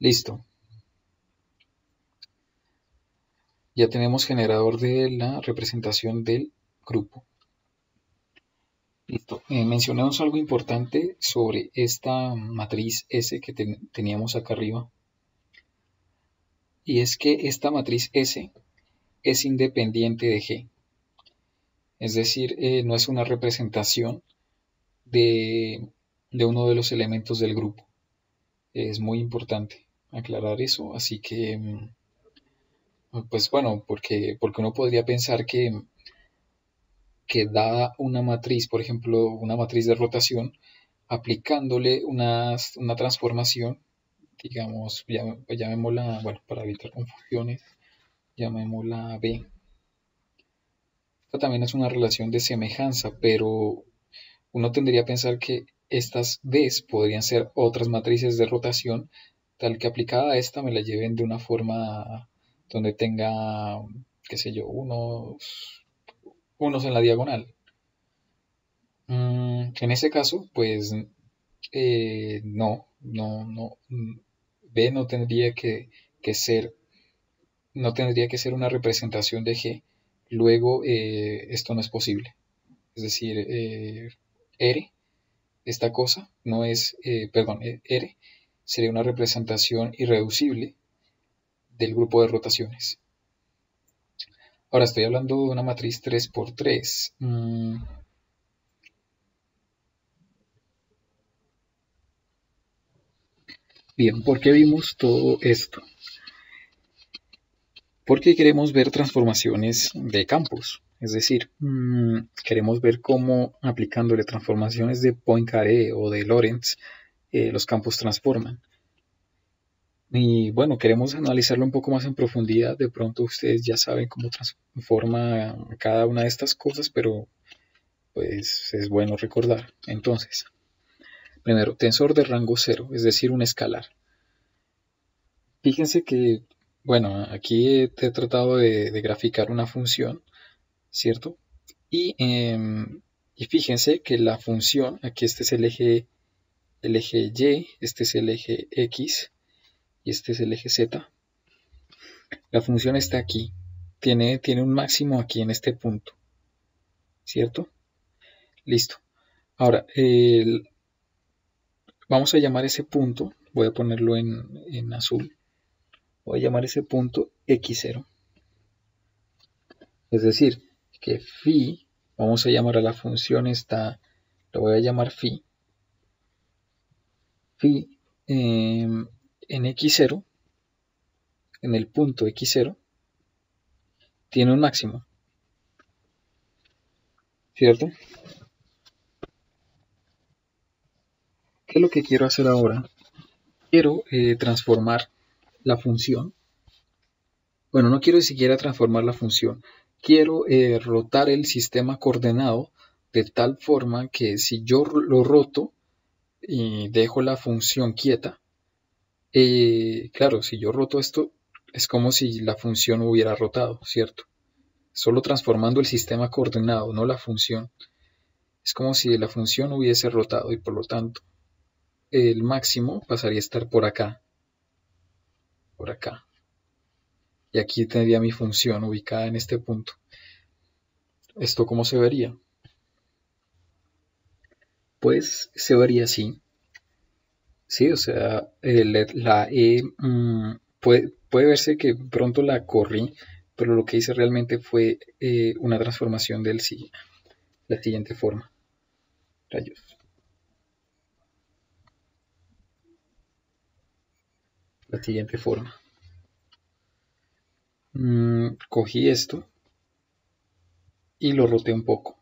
Listo. Ya tenemos generador de la representación del grupo. Listo. Mencionamos algo importante sobre esta matriz S que teníamos acá arriba. Y es que esta matriz S es independiente de G. Es decir, no es una representación de uno de los elementos del grupo. Es muy importante aclarar eso. Así que, pues bueno, porque uno podría pensar que dada una matriz, por ejemplo, una matriz de rotación, aplicándole una transformación, digamos, llamémosla, bueno, para evitar confusiones, llamémosla B. Esta también es una relación de semejanza, pero uno tendría a pensar que estas B's podrían ser otras matrices de rotación, tal que aplicada a esta me la lleven de una forma donde tenga, qué sé yo, unos en la diagonal. En ese caso, pues no, B no tendría que ser una representación de G, luego esto no es posible. Es decir, R, esta cosa, no es, perdón, R sería una representación irreducible del grupo de rotaciones. Ahora estoy hablando de una matriz 3×3. Bien, ¿por qué vimos todo esto? Porque queremos ver transformaciones de campos. Es decir, queremos ver cómo aplicándole transformaciones de Poincaré o de Lorentz, los campos transforman. Y bueno, queremos analizarlo un poco más en profundidad. De pronto ustedes ya saben cómo transforma cada una de estas cosas, pero pues es bueno recordar. Entonces, primero, tensor de rango 0, es decir, un escalar. Fíjense que, bueno, aquí he tratado de graficar una función, ¿cierto? Y fíjense que la función, aquí este es el eje Y, este es el eje X y este es el eje Z. La función está aquí, tiene un máximo aquí en este punto, ¿cierto? Listo. Ahora, vamos a llamar ese punto, voy a ponerlo en azul, voy a llamar ese punto X0. Es decir, que phi, vamos a llamar a la función esta, lo voy a llamar phi. Phi en X0, en el punto X0, tiene un máximo, ¿cierto? ¿Qué es lo que quiero hacer ahora? Quiero transformar la función. Bueno, no quiero ni siquiera transformar la función. Quiero rotar el sistema coordenado de tal forma que si yo lo roto y dejo la función quieta, claro, si yo roto esto, es como si la función hubiera rotado, ¿cierto? Solo transformando el sistema coordenado, no la función. Es como si la función hubiese rotado y por lo tanto el máximo pasaría a estar por acá. Por acá. Y aquí tendría mi función ubicada en este punto. ¿Esto cómo se vería? Pues se vería así. Sí, o sea, la E puede verse que pronto la corrí, pero lo que hice realmente fue una transformación la siguiente forma. Rayos. La siguiente forma. Cogí esto y lo roté un poco.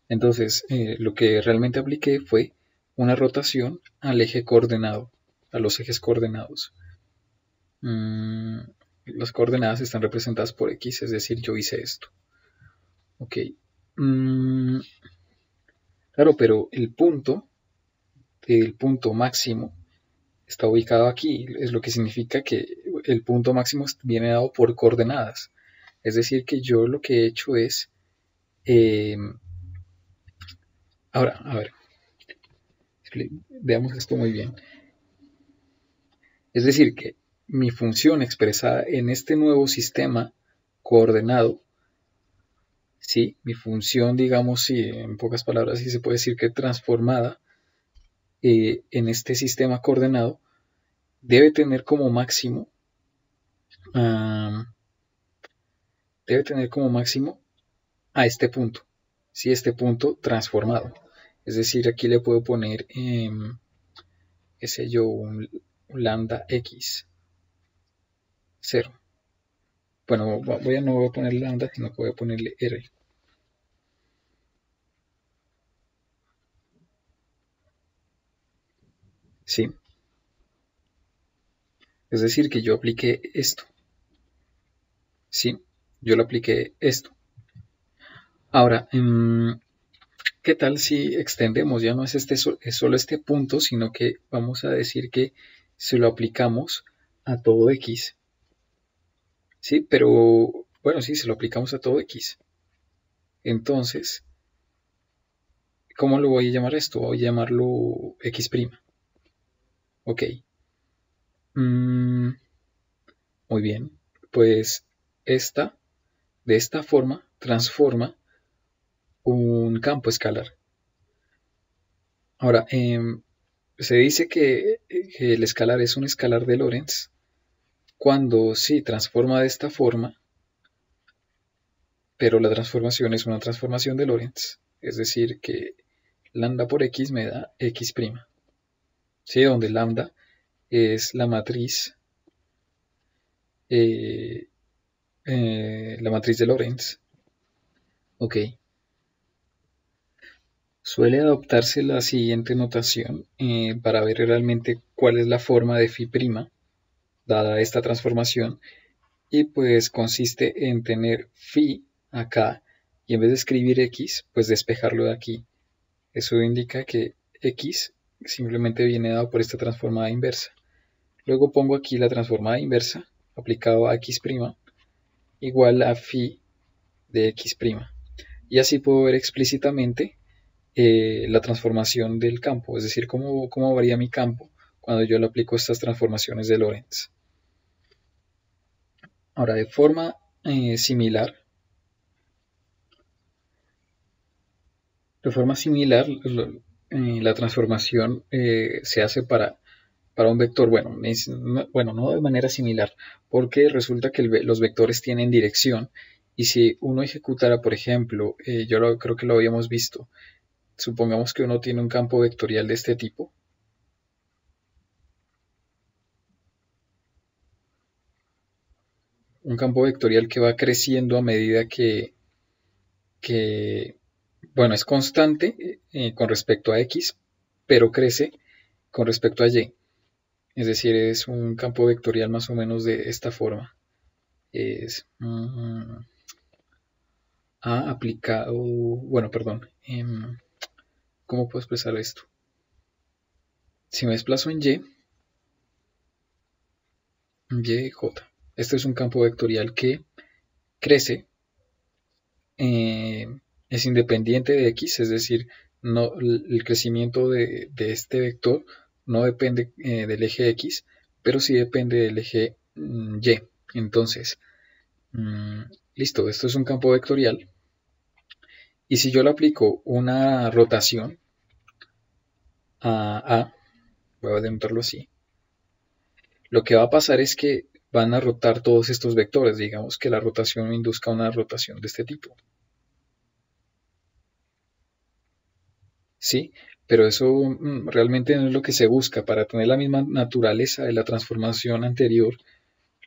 Entonces, lo que realmente apliqué fue una rotación al eje coordenado, a los ejes coordenados. Las coordenadas están representadas por X, es decir, yo hice esto. Ok. Claro, pero el punto máximo está ubicado aquí, es lo que significa que el punto máximo viene dado por coordenadas. Es decir, que yo lo que he hecho es... ahora, a ver, veamos esto muy bien. Es decir, que mi función expresada en este nuevo sistema coordenado, ¿sí? Mi función, digamos, sí, en pocas palabras, sí se puede decir que transformada en este sistema coordenado, debe tener como máximo a este punto, ¿sí? Este punto transformado. Es decir, aquí le puedo poner, qué sé yo, un lambda x 0. Bueno, no voy a poner lambda, sino que voy a ponerle r. ¿Sí? Es decir, que yo apliqué esto. ¿Sí? Yo lo apliqué esto. Ahora, ¿qué tal si extendemos? Ya no es solo este punto, sino que vamos a decir que se lo aplicamos a todo x. ¿Sí? Pero, bueno, sí, se lo aplicamos a todo x. Entonces, ¿cómo lo voy a llamar esto? Voy a llamarlo x'. Ok. Muy bien. Pues de esta forma, transforma un campo escalar. Ahora, se dice que el escalar es un escalar de Lorentz cuando sí transforma de esta forma, pero la transformación es una transformación de Lorentz. Es decir, que lambda por x me da x'. ¿Sí? Donde lambda es la matriz de Lorentz. Ok. Suele adoptarse la siguiente notación para ver realmente cuál es la forma de phi' dada esta transformación, y pues consiste en tener phi acá y en vez de escribir x, pues despejarlo de aquí. Eso indica que x simplemente viene dado por esta transformada inversa. Luego pongo aquí la transformada inversa aplicado a x' igual a phi de x'. Y así puedo ver explícitamente la transformación del campo, es decir, cómo varía mi campo cuando yo le aplico estas transformaciones de Lorentz. Ahora, de forma similar, la transformación se hace para un vector. Bueno, no de manera similar, porque resulta que los vectores tienen dirección, y si uno ejecutara, por ejemplo, creo que lo habíamos visto, supongamos que uno tiene un campo vectorial de este tipo. Un campo vectorial que va creciendo a medida que bueno, es constante con respecto a X, pero crece con respecto a Y. Es decir, es un campo vectorial más o menos de esta forma. Es A aplicado, bueno, perdón, ¿cómo puedo expresar esto? Si me desplazo en J, este es un campo vectorial que crece, es independiente de X, es decir, no, el crecimiento de este vector no depende del eje X, pero sí depende del eje Y. Entonces, listo, esto es un campo vectorial. Y si yo le aplico una rotación a voy a denotarlo así, lo que va a pasar es que van a rotar todos estos vectores. Digamos que la rotación induzca una rotación de este tipo. ¿Sí? Pero eso realmente no es lo que se busca. Para tener la misma naturaleza de la transformación anterior,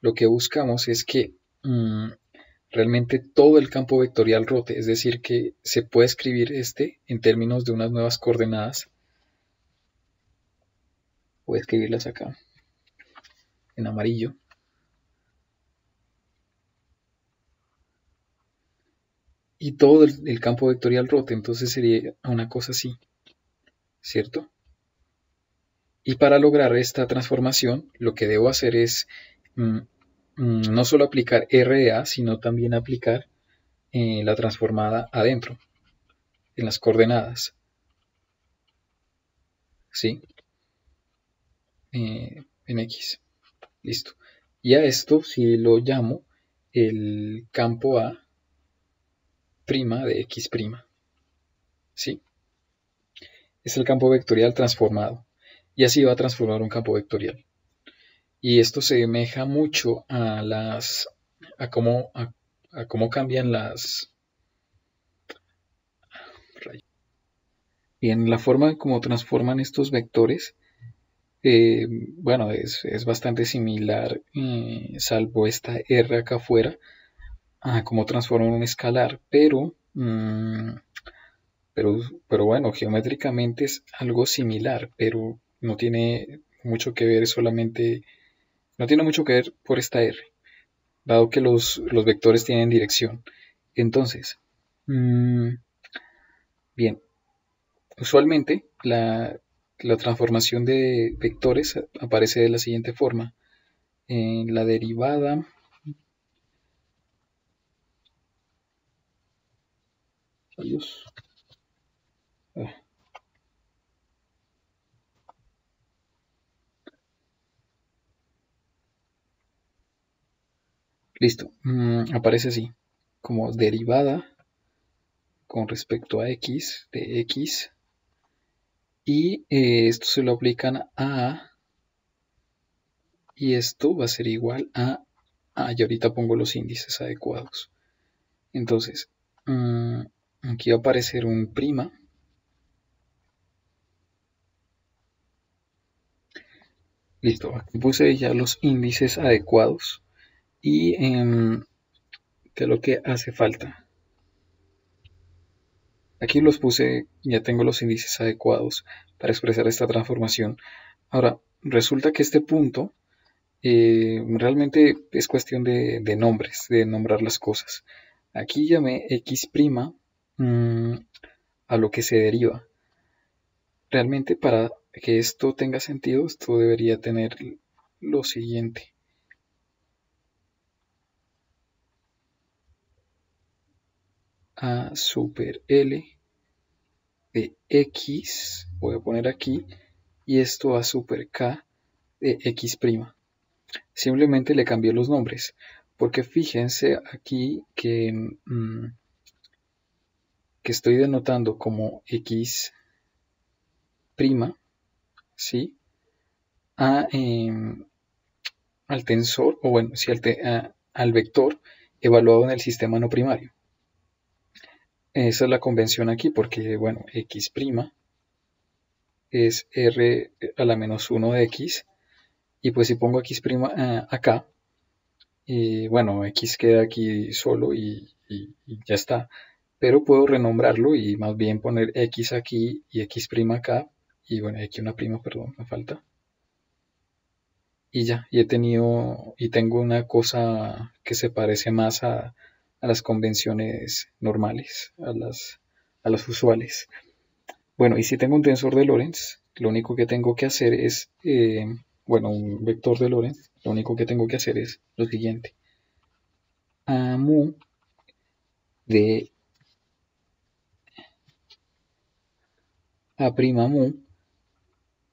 lo que buscamos es que realmente todo el campo vectorial rote, es decir, que se puede escribir en términos de unas nuevas coordenadas, Voy a escribirlas acá en amarillo. Y todo el campo vectorial roto, entonces sería una cosa así, ¿cierto? Y para lograr esta transformación, lo que debo hacer es mm, no solo aplicar RA, sino también aplicar la transformada adentro, en las coordenadas, ¿sí? En X, listo. Y a esto si lo llamo el campo A' de X', ¿sí? Es el campo vectorial transformado. Y así va a transformar un campo vectorial. Y esto se asemeja mucho a cómo cambian y en la forma como transforman estos vectores. Bueno, es bastante similar, salvo esta R acá afuera, a cómo transforman un escalar, pero, pero bueno, geométricamente es algo similar, pero no tiene mucho que ver, no tiene mucho que ver por esta R, dado que los vectores tienen dirección. Entonces, bien, usualmente la transformación de vectores aparece de la siguiente forma. En la derivada, adiós. Ah, listo, aparece así, como derivada con respecto a x de x, y esto se lo aplican a A, y esto va a ser igual a A, y ahorita pongo los índices adecuados. Entonces, aquí va a aparecer un prima. Listo, aquí puse ya los índices adecuados y qué es lo que hace falta. Aquí los puse, ya tengo los índices adecuados para expresar esta transformación. Ahora, resulta que este punto realmente es cuestión de nombres, de nombrar las cosas. Aquí llamé x' a lo que se deriva. Realmente para que esto tenga sentido, esto debería tener lo siguiente. A super L de X, voy a poner aquí, y esto a super K de X'. Simplemente le cambié los nombres, porque fíjense aquí que estoy denotando como X', ¿sí? Al tensor, o bueno, sí, al vector evaluado en el sistema no primario. Esa es la convención aquí, porque, bueno, X' es R a la menos 1 de X, y pues si pongo X' acá, y bueno, X queda aquí solo y ya está. Pero puedo renombrarlo y más bien poner X aquí y X' acá, y bueno, aquí una prima, perdón, me falta. Y ya, y tengo una cosa que se parece más a las convenciones normales, a las usuales. Bueno, y si tengo un tensor de Lorentz, lo único que tengo que hacer es, bueno, un vector de Lorentz, lo único que tengo que hacer es lo siguiente. A mu de A' mu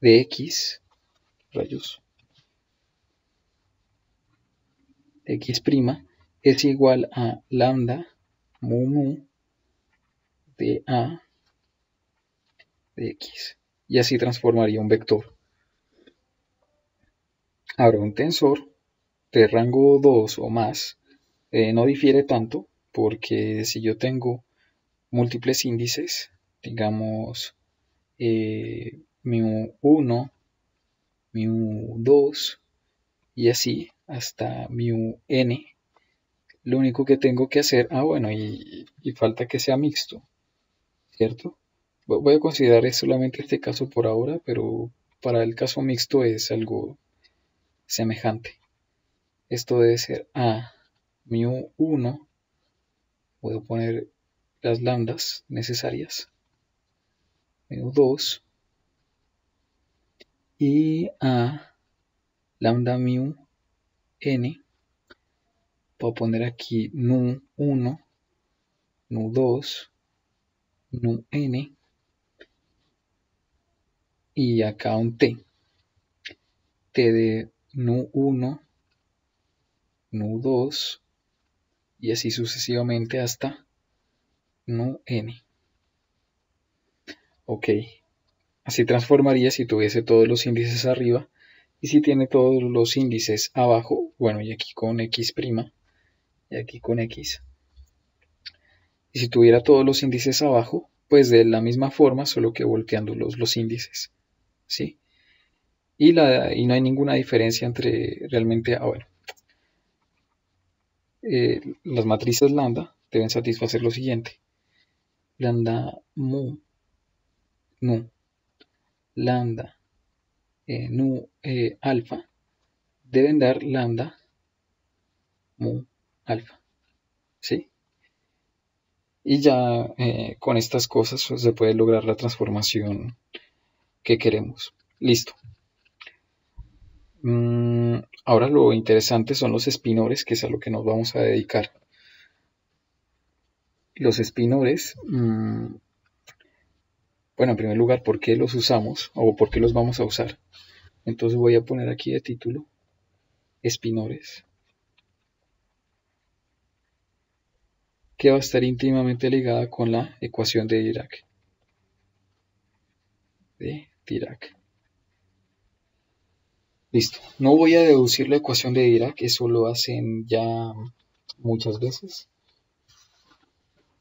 de X, rayos, X' es igual a lambda mu de A de X. Y así transformaría un vector. Ahora, un tensor de rango 2 o más no difiere tanto, porque si yo tengo múltiples índices, digamos mu1, mu2 y así hasta mu_n, lo único que tengo que hacer, bueno, y falta que sea mixto, ¿cierto? Voy a considerar solamente este caso por ahora, pero para el caso mixto es algo semejante. Esto debe ser A μ1, puedo poner las lambdas necesarias, μ2, y a lambda mu n, puedo poner aquí nu1, nu2, nu-n, y acá un t de nu1, nu2, y así sucesivamente hasta nu-n. Ok, así transformaría si tuviese todos los índices arriba, y si tiene todos los índices abajo, bueno, y aquí con x', y aquí con x. Y si tuviera todos los índices abajo, pues de la misma forma, solo que volteando los índices, ¿sí? Y no hay ninguna diferencia entre realmente, bueno, las matrices lambda deben satisfacer lo siguiente. Lambda mu, nu, lambda, nu, alfa, deben dar lambda, mu, alfa, ¿sí? Y ya con estas cosas se puede lograr la transformación que queremos. Listo. Ahora lo interesante son los espinores, que es a lo que nos vamos a dedicar. Los espinores, bueno, en primer lugar, ¿por qué los usamos o por qué los vamos a usar? Entonces voy a poner aquí de título espinores, que va a estar íntimamente ligada con la ecuación de Dirac. Listo. No voy a deducir la ecuación de Dirac, eso lo hacen ya muchas veces.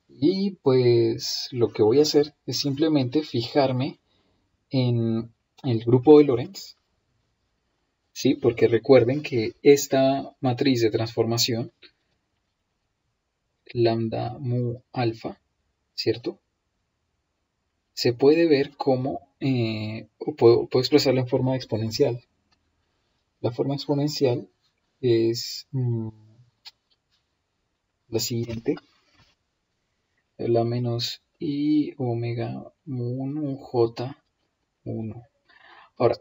Y pues lo que voy a hacer es simplemente fijarme en el grupo de Lorentz. Sí, porque recuerden que esta matriz de transformación, lambda mu alfa, ¿cierto? Se puede ver como, o puedo expresarla en forma exponencial. La forma exponencial es la siguiente. La menos i omega mu1 j1. Ahora,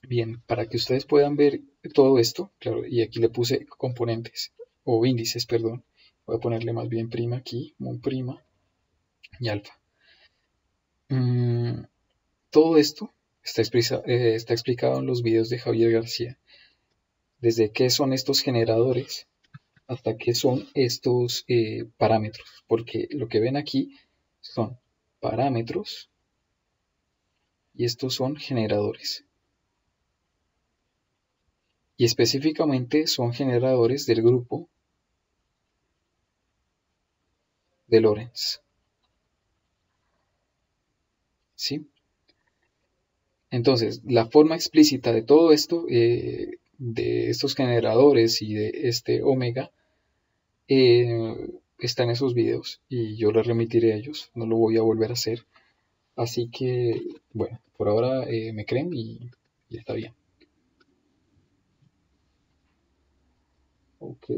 bien, para que ustedes puedan ver todo esto, claro, y aquí le puse componentes, o índices, perdón. Voy a ponerle más bien prima aquí, mu prima y alfa. Todo esto está explicado en los videos de Javier García. Desde qué son estos generadores hasta qué son estos parámetros. Porque lo que ven aquí son parámetros y estos son generadores. Y específicamente son generadores del grupo de Lorentz. ¿Sí? Entonces, la forma explícita de todo esto, de estos generadores y de este omega, está en esos videos y yo les remitiré a ellos. No lo voy a volver a hacer. Así que, bueno, por ahora me creen y está bien. Ok.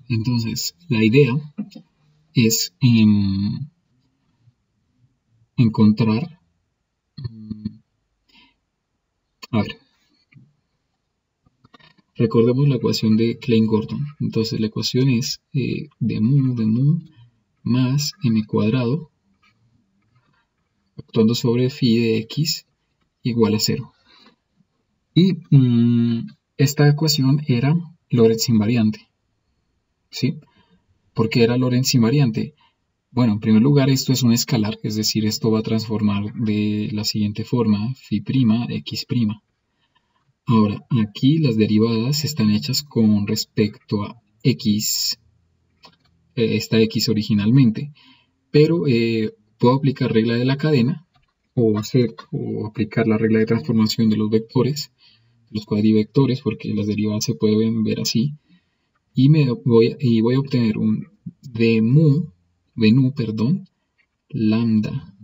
Entonces, la idea es encontrar, a ver, recordemos la ecuación de Klein-Gordon. Entonces, la ecuación es de mu más m cuadrado actuando sobre phi de x igual a 0. Y esta ecuación era Lorentz invariante. ¿Sí? ¿Por qué era Lorentz invariante? Bueno, en primer lugar esto es un escalar, es decir, esto va a transformar de la siguiente forma, phi' x'. Ahora, aquí las derivadas están hechas con respecto a x, esta x originalmente, pero puedo aplicar regla de la cadena o aplicar la regla de transformación de los vectores, los cuadrivectores, porque las derivadas se pueden ver así, y voy a obtener un de nu, lambda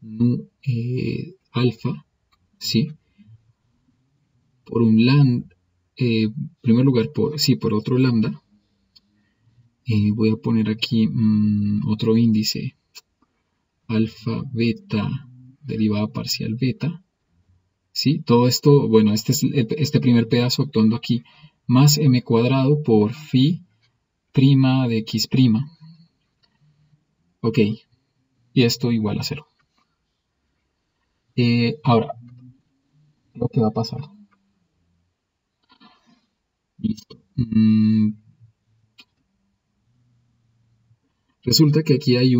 nu alfa, ¿sí? Por un lambda, en primer lugar, por otro lambda, voy a poner aquí otro índice, alfa, beta, derivada parcial beta, ¿sí? Todo esto, bueno, este primer pedazo actuando aquí, más m cuadrado por phi prima de x prima. Ok, y esto igual a 0. Ahora, lo que va a pasar. Listo. Resulta que aquí hay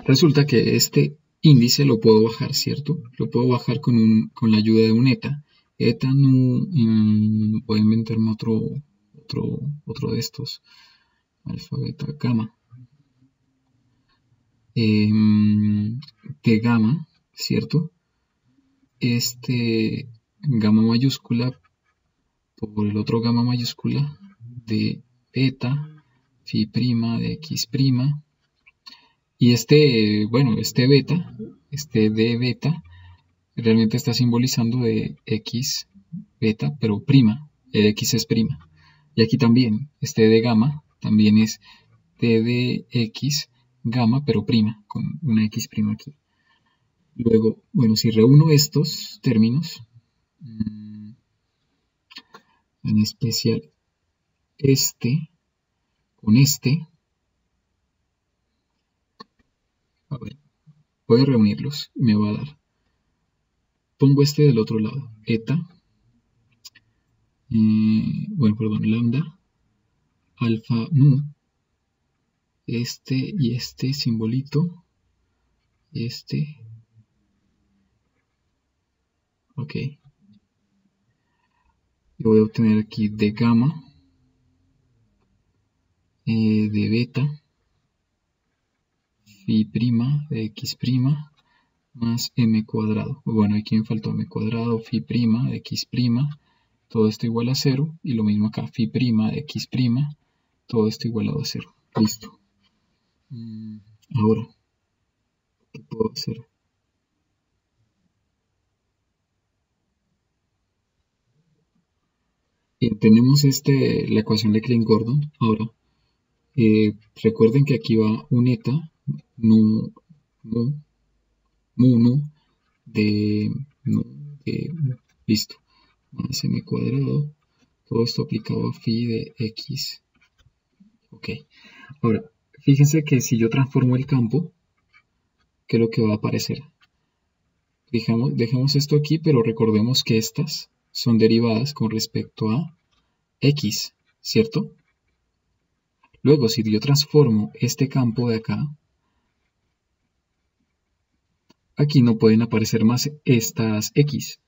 resulta que este índice lo puedo bajar, ¿cierto? Lo puedo bajar con la ayuda de un eta. Eta nu, voy a inventarme otro de estos. Alfa, beta, gamma. De gamma, ¿cierto? Este gamma mayúscula por el otro gamma mayúscula de beta, phi prima de x prima. Y este beta, este de beta, realmente está simbolizando de x beta, pero prima, el x es prima. Y aquí también, este de gamma, también es d de x gamma, pero prima, con una x prima aquí. Luego, bueno, si reúno estos términos, en especial este con este, a ver, voy a reunirlos y me va a dar. Pongo este del otro lado, eta, lambda, alfa nu, este y este simbolito, este, ok, y voy a obtener aquí de gamma, de beta, phi prima de x prima, más m cuadrado. Bueno, aquí me faltó m cuadrado, phi prima de x prima, todo esto igual a 0, y lo mismo acá, phi prima de x prima, todo esto igualado a 0. Listo. Ahora, ¿qué puedo hacer? Bien, tenemos la ecuación de Klein-Gordon. Ahora, recuerden que aquí va un eta, nu, de listo, más m cuadrado, todo esto aplicado a phi de x. Ok, ahora, fíjense que si yo transformo el campo, ¿qué es lo que va a aparecer? Dejemos esto aquí, pero recordemos que estas son derivadas con respecto a x, ¿cierto? Luego, si yo transformo este campo de acá, aquí no pueden aparecer más estas x.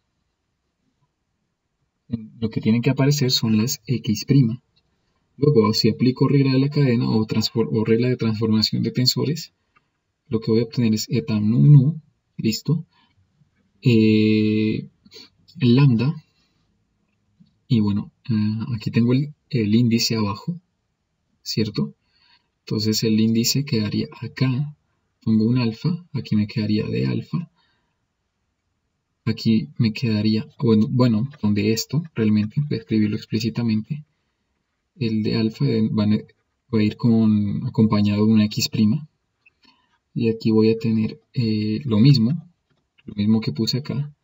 Lo que tienen que aparecer son las x'. Luego, si aplico regla de la cadena o regla de transformación de tensores, lo que voy a obtener es eta nu, listo, lambda, y bueno, aquí tengo el índice abajo, ¿cierto? Entonces el índice quedaría acá, pongo un alfa, aquí me quedaría de alfa, aquí me quedaría, bueno, donde esto realmente, voy a escribirlo explícitamente, el de alfa va a ir acompañado de una x', y aquí voy a tener lo mismo que puse acá,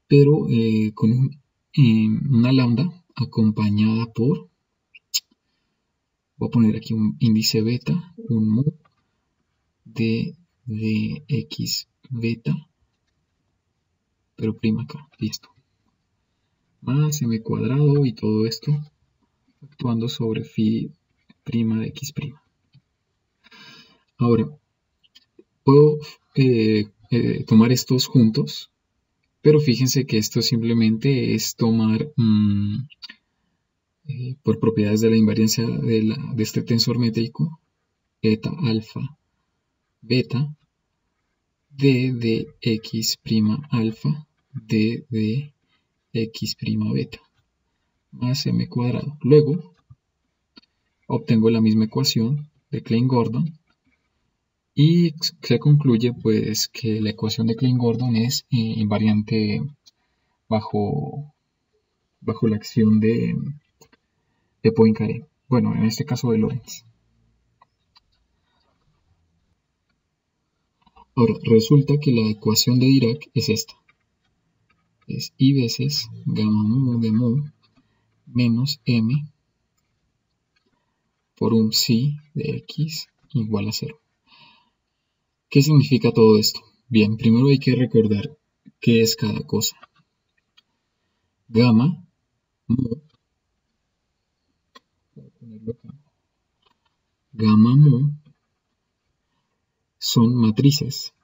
pero con una lambda acompañada por, voy a poner aquí un índice beta, un mu de x beta, pero prima acá, listo. Más m cuadrado y todo esto actuando sobre phi prima de x prima. Ahora, puedo tomar estos juntos, pero fíjense que esto simplemente es tomar por propiedades de la invariancia de este tensor métrico, eta alfa beta, d de x prima alfa, d de x prima beta, más m cuadrado. Luego, obtengo la misma ecuación de Klein-Gordon y se concluye pues que la ecuación de Klein-Gordon es invariante bajo la acción de Poincaré. Bueno, en este caso de Lorentz. Ahora, resulta que la ecuación de Dirac es esta. Es I veces gamma mu de mu menos m por un psi de x igual a 0. ¿Qué significa todo esto? Bien, primero hay que recordar qué es cada cosa. Gamma mu, voy a ponerlo acá. Gamma mu son matrices.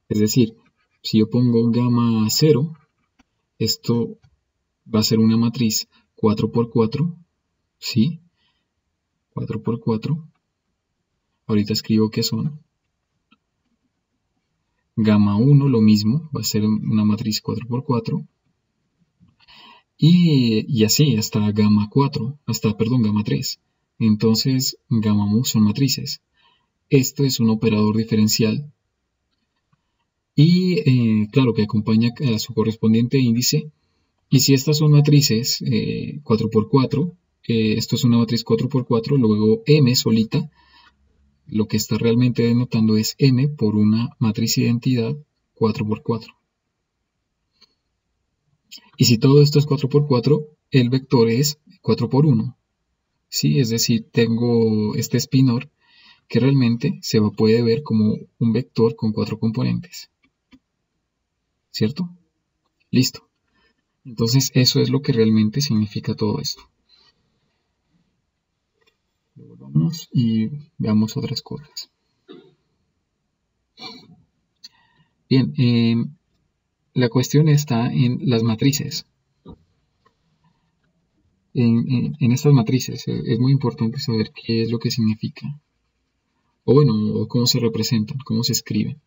Es decir, si yo pongo gamma 0, esto va a ser una matriz 4×4, ¿sí? 4×4. Ahorita escribo qué son. Gamma 1 lo mismo, va a ser una matriz 4×4. Y así hasta gamma 4, gamma 3. Entonces, gamma mu son matrices. Esto es un operador diferencial y claro que acompaña a su correspondiente índice. Y si estas son matrices 4×4, esto es una matriz 4×4, luego m solita, lo que está realmente denotando es m por una matriz identidad 4×4. Y si todo esto es 4×4, el vector es 4×1. ¿Sí? Es decir, tengo este spinor que realmente se puede ver como un vector con 4 componentes. ¿Cierto? Listo. Entonces eso es lo que realmente significa todo esto. Vamos y veamos otras cosas. Bien, la cuestión está en las matrices. En estas matrices es muy importante saber qué es lo que significa. O bueno, cómo se representan, cómo se escriben.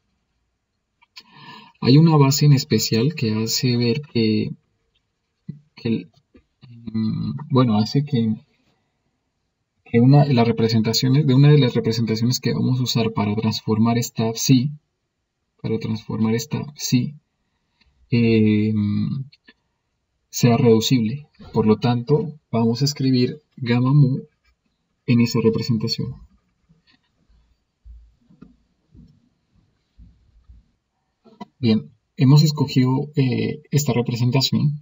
Hay una base en especial que hace ver hace que una de las representaciones que vamos a usar para transformar esta psi, sea reducible. Por lo tanto, vamos a escribir gamma mu en esa representación. Bien, hemos escogido esta representación.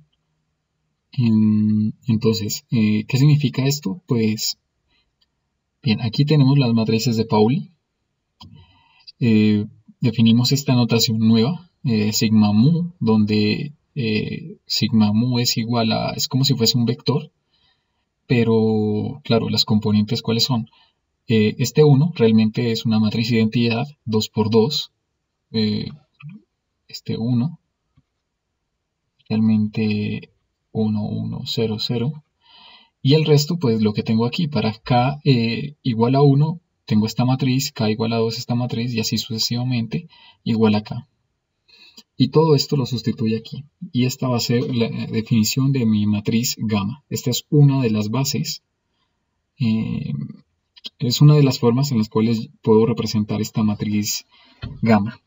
Entonces, ¿qué significa esto? Pues, bien, aquí tenemos las matrices de Pauli. Definimos esta notación nueva, sigma mu, donde sigma mu es igual a, es como si fuese un vector, pero claro, las componentes ¿cuáles son? Este 1 realmente es una matriz identidad 2×2, este 1 realmente 1, 1, 0, 0, y el resto pues lo que tengo aquí, para k igual a 1 tengo esta matriz, k igual a 2 esta matriz y así sucesivamente igual a k. Y todo esto lo sustituye aquí. Y esta va a ser la definición de mi matriz gamma. Esta es una de las bases. Es una de las formas en las cuales puedo representar esta matriz gamma.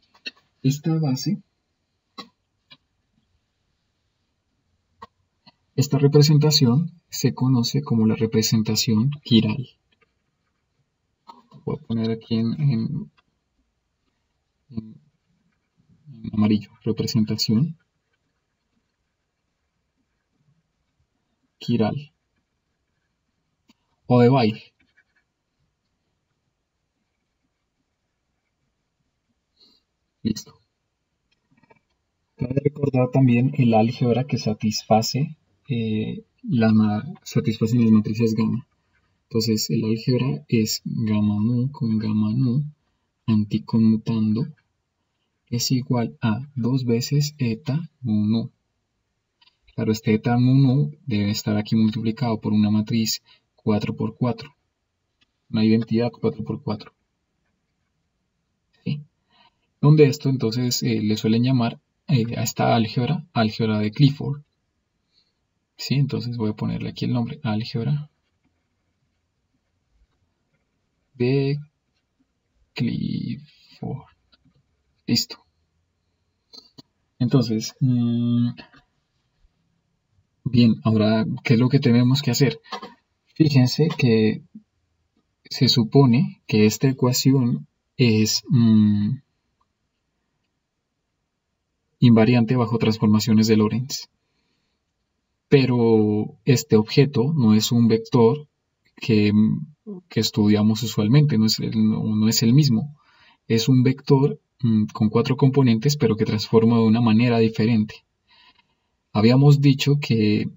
Esta base, esta representación se conoce como la representación quiral. Voy a poner aquí en amarillo, representación quiral o de Weyl. Listo. Cabe recordar también el álgebra que satisface las matrices gamma. Entonces el álgebra es gamma mu con gamma nu anticonmutando es igual a 2 veces eta mu nu. Claro, este eta mu nu debe estar aquí multiplicado por una matriz 4×4, una identidad 4×4. ¿Sí? Donde esto entonces le suelen llamar a esta álgebra de Clifford. ¿sí? Entonces voy a ponerle aquí el nombre, álgebra de Clifford. Listo. Entonces, bien, ahora, ¿qué es lo que tenemos que hacer? Fíjense que se supone que esta ecuación es invariante bajo transformaciones de Lorentz. Pero este objeto no es un vector que, que estudiamos usualmente, no es el mismo. Es un vector con 4 componentes, pero que transforma de una manera diferente. Habíamos dicho que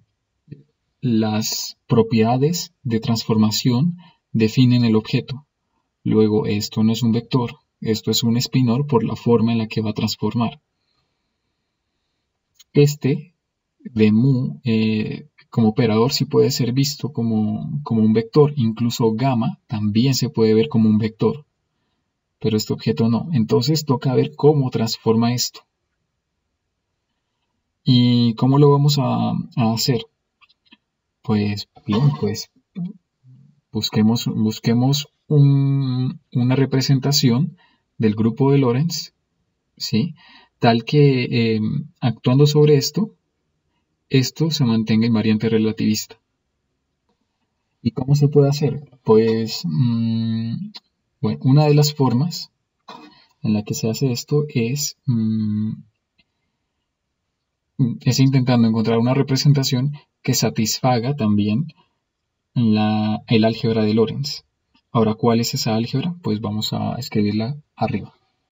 las propiedades de transformación definen el objeto. Luego, esto no es un vector, esto es un espinor por la forma en la que va a transformar. Este de mu como operador sí puede ser visto como un vector, incluso gamma también se puede ver como un vector, pero este objeto no. Entonces toca ver cómo transforma esto. ¿Y cómo lo vamos a hacer? Pues bien, pues busquemos una representación del grupo de Lorentz, ¿sí? Tal que actuando sobre esto se mantenga invariante relativista. ¿Y cómo se puede hacer? Pues, bueno, una de las formas en la que se hace esto es intentando encontrar una representación que satisfaga también el álgebra de Lorentz. Ahora, ¿cuál es esa álgebra? Pues vamos a escribirla arriba.